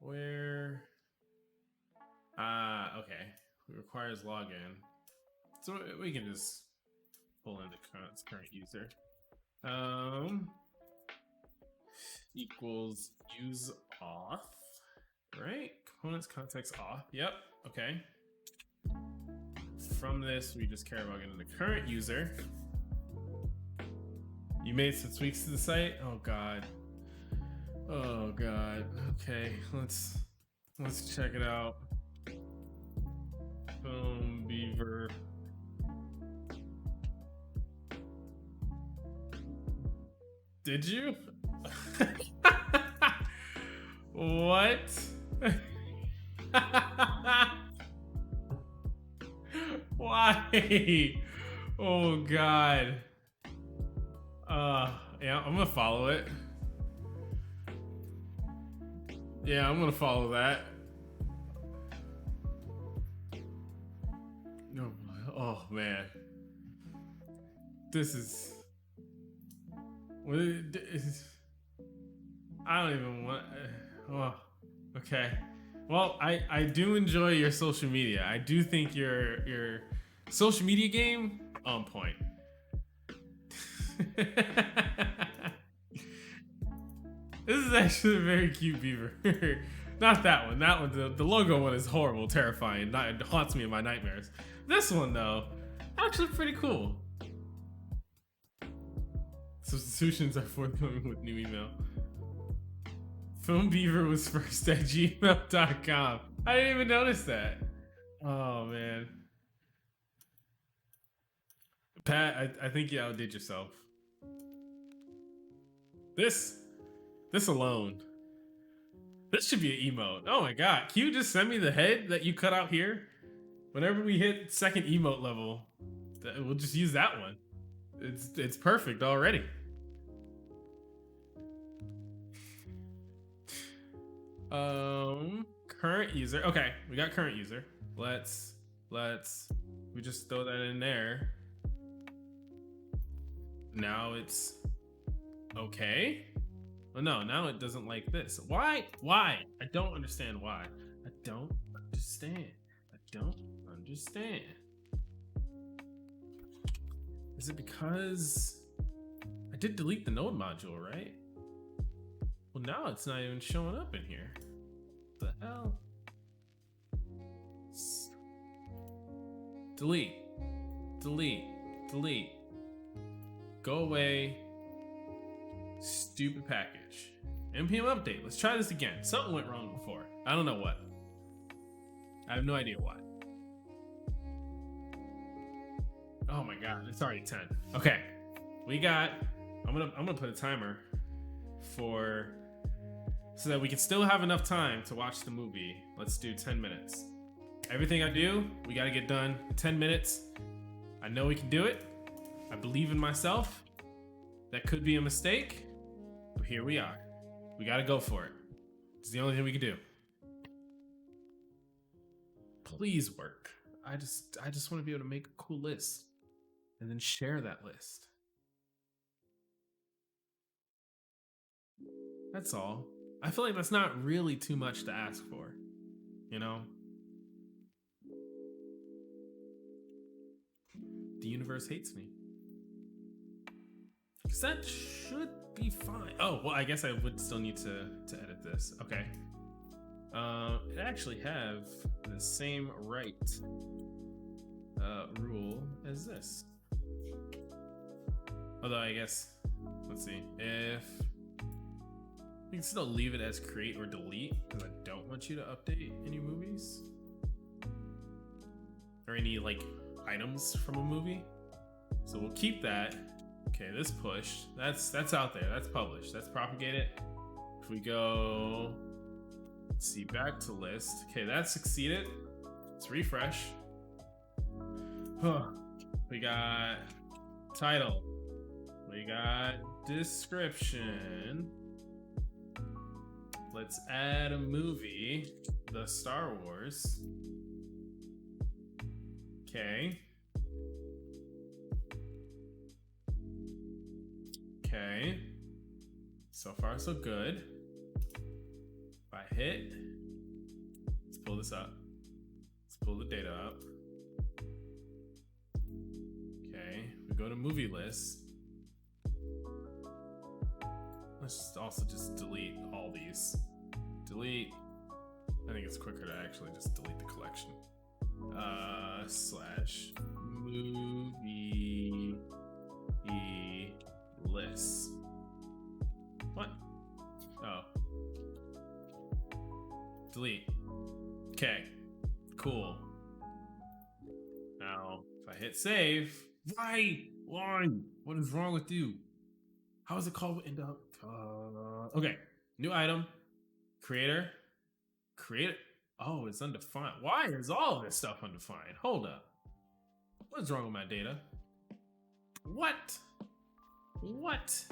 Where? Okay. It requires login. So we can just pull in the current user. Equals use auth, right? Components context auth. Yep. Okay. From this, we just care about getting the current user. You made some tweaks to the site. Oh god. Oh god. Okay, let's check it out. Boom, Beaver. Did you? What? Why? Oh god. Yeah, I'm gonna follow it. Yeah, I'm gonna follow that. No, oh man. This is. I don't even want. Oh, okay. Well, I do enjoy your social media. I do think your social media game on point. This is actually a very cute beaver. Not that one. That one, the logo one is horrible, terrifying. It haunts me in my nightmares. This one though, actually pretty cool. Substitutions are forthcoming with new email. Filmbeaver was first at gmail.com. I didn't even notice that. Oh man. Pat, I think you outdid yourself. This alone. This should be an emote. Oh my god. Can you just send me the head that you cut out here? Whenever we hit second emote level, we'll just use that one. It's perfect already. Current user. Okay, we got current user. Let's we just throw that in there. Now it's okay. Oh no, now it doesn't like this. Why? I don't understand why. I don't understand. Is it because I did delete the node module, right? Well, now it's not even showing up in here. What the hell? Delete. Go away. Stupid package. NPM update. Let's try this again. Something went wrong before. I don't know what. I have no idea why. Oh my god, it's already 10. Okay. I'm gonna put a timer for so that we can still have enough time to watch the movie. Let's do 10 minutes. Everything I do, we gotta get done in 10 minutes. I know we can do it. I believe in myself. That could be a mistake, but here we are. We gotta go for it. It's the only thing we can do. Please work. I just want to be able to make a cool list and then share that list. That's all. I feel like that's not really too much to ask for, you know? The universe hates me. Because that should be fine. Oh, well, I guess I would still need to edit this. Okay. It actually have the same right rule as this. Although I guess, let's see, if you can still leave it as create or delete, because I don't want you to update any movies or any like items from a movie. So we'll keep that. Okay, this push, that's out there, that's published, that's propagated. If we go, let's see, back to list. Okay, that succeeded. Let's refresh. We got title. We got description. Let's add a movie, the Star Wars. Okay. Okay. So far, so good. If I hit, let's pull this up. Let's pull the data up. Okay, we go to movie list. Let's also just delete all these. Delete. I think it's quicker to actually just delete the collection. Slash movie list. What? Oh. Delete. Okay. Cool. Now, if I hit save, why? What is wrong with you? How is it called? Okay. New item. Creator. Create. Oh, it's undefined. Why is all of this stuff undefined? Hold up. What is wrong with my data? What? What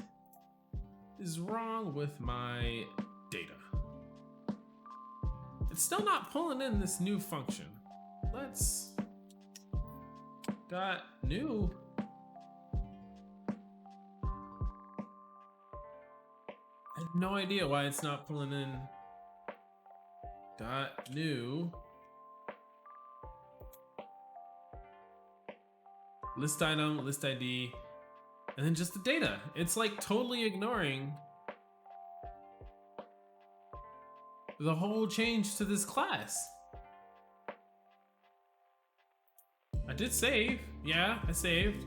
is wrong with my data? It's still not pulling in this new function. Let's dot new. I have no idea why it's not pulling in dot new. List item, list ID, and then just the data. It's like totally ignoring the whole change to this class. I did save. Yeah, I saved.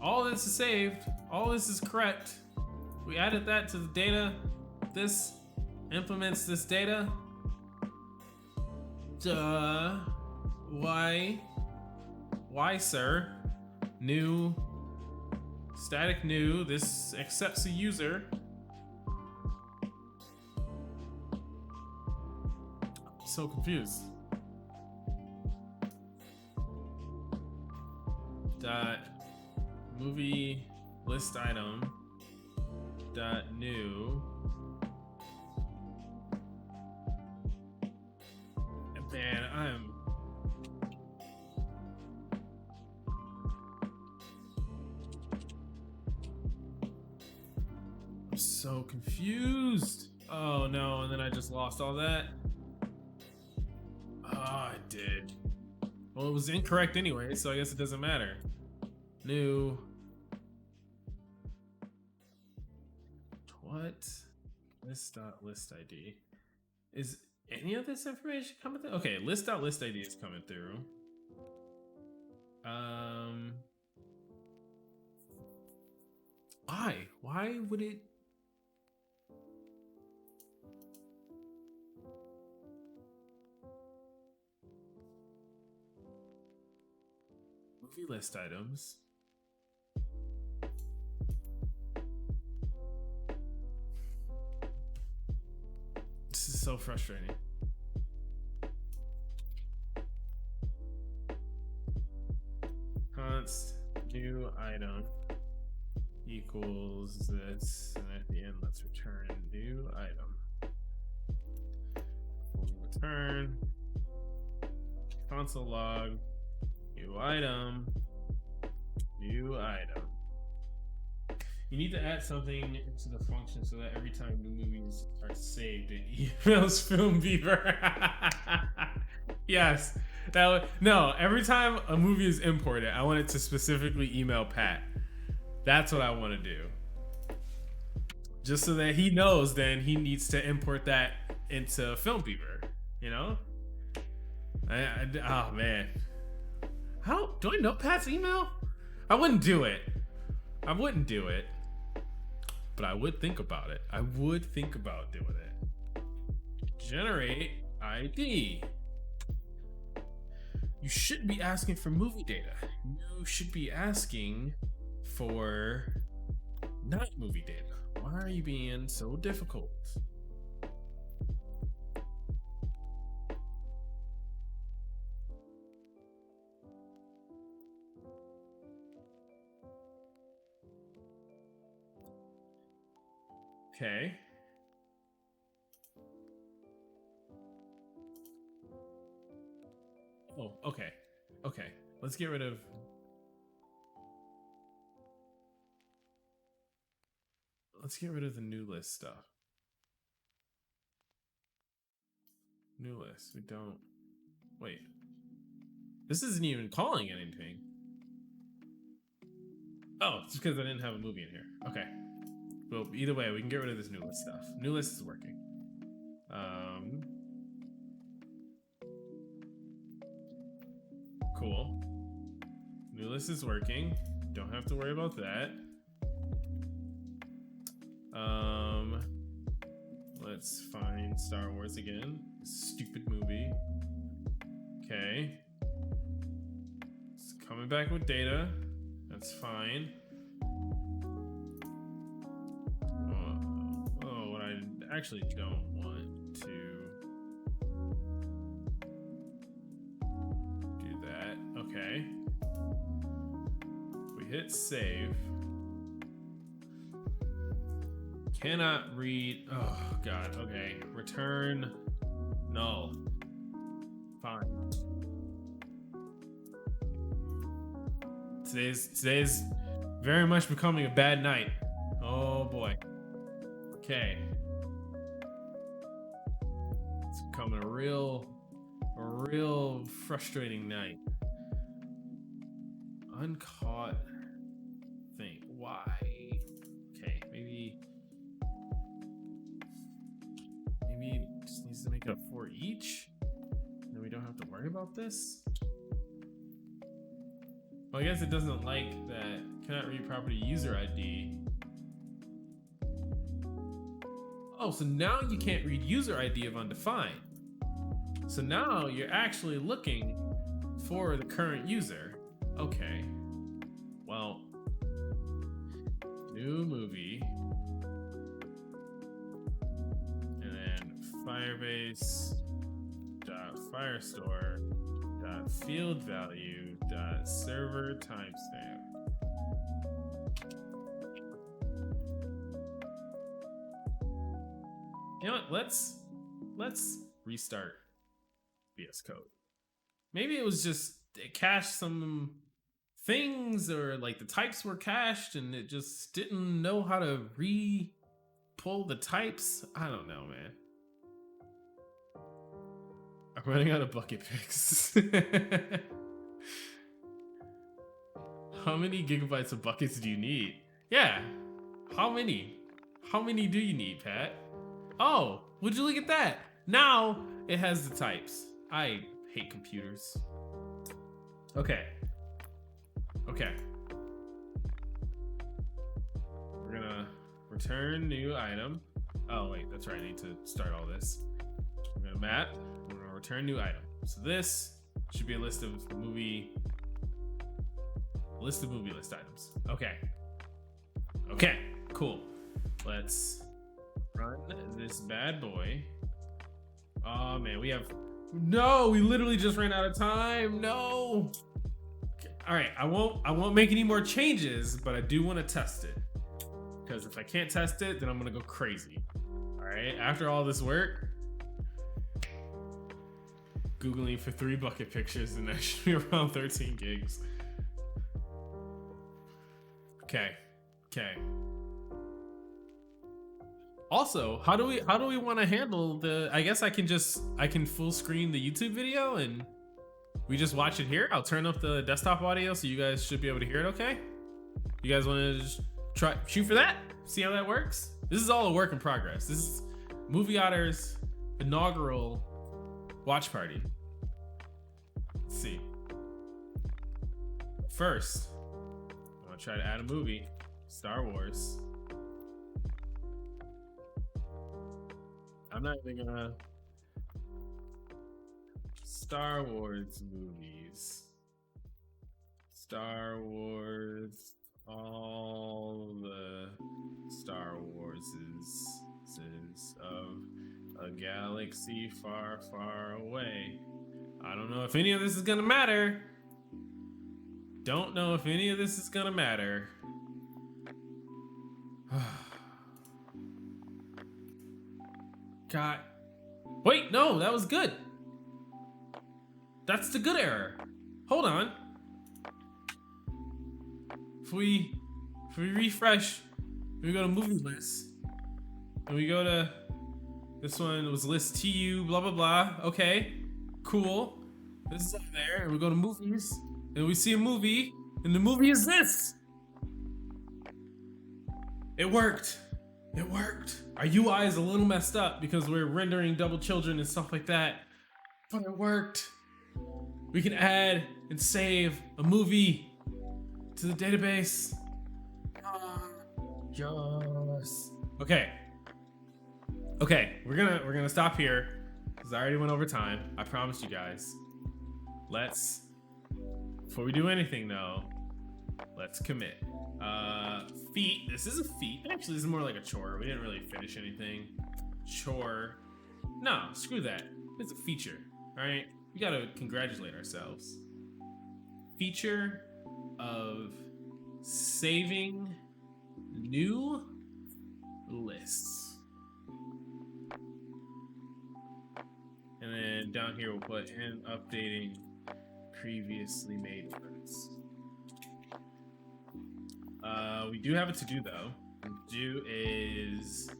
All this is saved. All this is correct. We added that to the data. This implements this data. Duh. Why? Why, sir? New. Static new. This accepts a user. I'm so confused. Dot movie list item dot new. Man, I'm so confused. Oh no, and then I just lost all that. Oh, I did. Well, it was incorrect anyway, so I guess it doesn't matter. New. What? List.list ID. Is any of this information coming through? Okay, list.list ID is coming through. Why? Why would it? Movie list items. This is so frustrating. Const new item equals this, and at the end, let's return new item. Return console log new item. New item. You need to add something to the function so that every time new movies are saved, it emails Film Beaver. Yes. No, every time a movie is imported, I want it to specifically email Pat. That's what I want to do. Just so that he knows then he needs to import that into Film Beaver, you know? Oh man. How do I know Pat's email? I wouldn't do it. I wouldn't do it. But I would think about it. I would think about doing it. Generate ID. You shouldn't be asking for movie data. You should be asking for not movie data. Why are you being so difficult? Okay. Oh, okay. Okay. Let's get rid of... Let's get rid of the new list stuff. New list. We don't... Wait. This isn't even calling anything. Oh, it's because I didn't have a movie in here. Okay. Well, either way, we can get rid of this new list stuff. New list is working. Cool. New list is working. Don't have to worry about that. Let's find Star Wars again. Stupid movie. Okay. It's coming back with data. That's fine. What I actually don't want to do that. Okay. We hit save. Cannot read. Oh god. Okay. Return null. Fine. Today's very much becoming a bad night. Oh boy. Okay. It's becoming a real frustrating night. Uncaught thing. Why? Okay, maybe it just needs to make it a 4 each. Then we don't have to worry about this. Well, I guess it doesn't like that cannot read property user ID. Oh, so now you can't read user ID of undefined. So now you're actually looking for the current user. Okay. Well, new movie. And then firebase.firestore.fieldvalue.server timestamp. You know what? Let's restart VS Code. Maybe it was just it cached some things, or like the types were cached and it just didn't know how to pull the types. I don't know, man. I'm running out of bucket picks. How many gigabytes of buckets do you need? Yeah. How many? How many do you need, Pat? Oh, would you look at that? Now it has the types. I hate computers. Okay. Okay. We're gonna return new item. Oh wait, that's right. I need to start all this. I'm gonna map. We're gonna return new item. So this should be a list of movie list items. Okay. Okay. Cool. Let's run this bad boy. Oh man, we literally just ran out of time. No. Okay. All right, I won't make any more changes, but I do want to test it, because if I can't test it, then I'm gonna go crazy. All right, after all this work, Googling for 3 bucket pictures, and that should be around 13 gigs. Okay. Also, how do we want to handle the? I guess I can full screen the YouTube video and we just watch it here. I'll turn up the desktop audio so you guys should be able to hear it. Okay. You guys want to just shoot for that? See how that works? This is all a work in progress. This is MovieOtter's inaugural watch party. Let's see. First, I'm gonna try to add a movie. Star Wars. I'm not even gonna. Star Wars movies. Star Wars. All the Star Warses of a galaxy far, far away. I don't know if any of this is gonna matter. Don't know if any of this is gonna matter. God. Wait, no, that was good. That's the good error. Hold on. If we refresh, we go to movie list, and we go to this one was list TU blah blah blah. Okay, cool. This is up there, and we go to movies, and we see a movie, and the movie is this. It worked. It worked. Our UI is a little messed up because we're rendering double children and stuff like that, but it worked. We can add and save a movie to the database. Yes. Okay. Okay, we're gonna stop here because I already went over time. I promised you guys. Let's, before we do anything though, let's commit. Feat. This is a feat. Actually, this is more like a chore. We didn't really finish anything. Chore. No, screw that. It's a feature. All right. We gotta congratulate ourselves. Feature of saving new lists. And then down here we'll put in updating previously made ones. We do have a to-do though. To-do is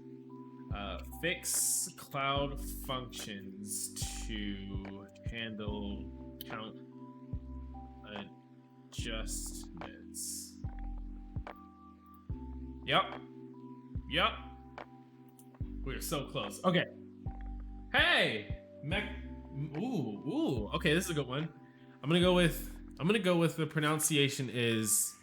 fix cloud functions to handle count adjustments. Yep. We're so close. Okay. Hey, ooh. Okay, this is a good one. I'm gonna go with the pronunciation is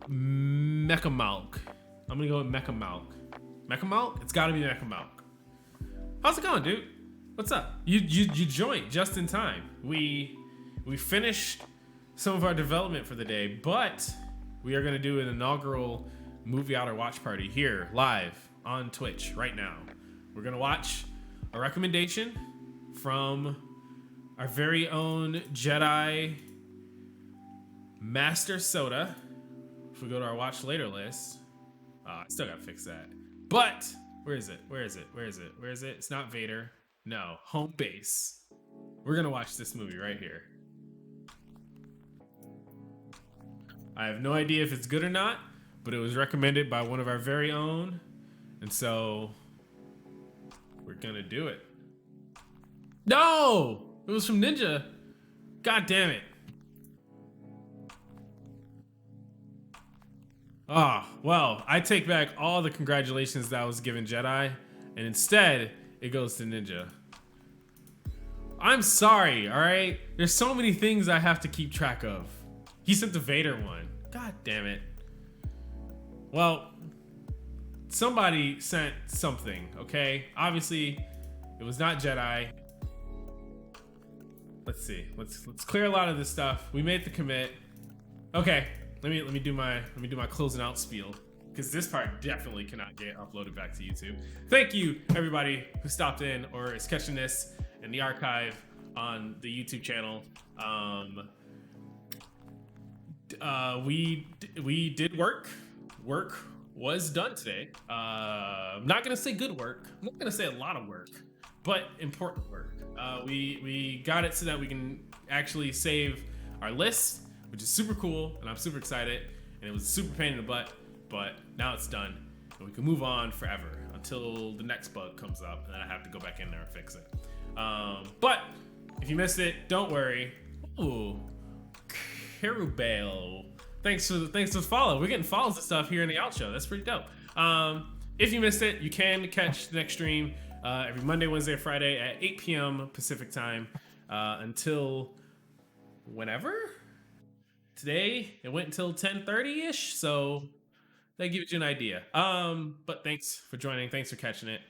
Mechamalk. I'm gonna go with Mechamalk. Mechamalk? It's gotta be Mechamalk. How's it going, dude? What's up? You joined just in time. We finished some of our development for the day, but we are gonna do an inaugural MovieOtter Watch Party here, live on Twitch right now. We're gonna watch a recommendation from our very own Jedi Master Soda. If we go to our watch later list, I still gotta fix that. But where is it? It's not Vader. No, home base. We're gonna watch this movie right here. I have no idea if it's good or not, but it was recommended by one of our very own, and so we're gonna do it. No! It was from Ninja. God damn it. Ah, well, I take back all the congratulations that was given Jedi, and instead, it goes to Ninja. I'm sorry, alright? There's so many things I have to keep track of. He sent the Vader one. God damn it. Well, somebody sent something, okay? Obviously, it was not Jedi. Let's see. Let's clear a lot of this stuff. We made the commit. Okay. Let me do my closing out spiel, because this part definitely cannot get uploaded back to YouTube. Thank you everybody who stopped in or is catching this in the archive on the YouTube channel. We did work. Work was done today. I'm not gonna say good work. I'm not gonna say a lot of work, but important work. We got it so that we can actually save our list, which is super cool, and I'm super excited, and it was a super pain in the butt, but now it's done, and we can move on forever until the next bug comes up, and then I have to go back in there and fix it. But if you missed it, don't worry. Ooh, Carubale. Thanks for the follow. We're getting follows and stuff here in the outro. That's pretty dope. if you missed it, you can catch the next stream every Monday, Wednesday, Friday at 8 p.m. Pacific time until whenever. Today it went until 10:30 ish, so that gives you an idea. But thanks for joining. Thanks for catching it.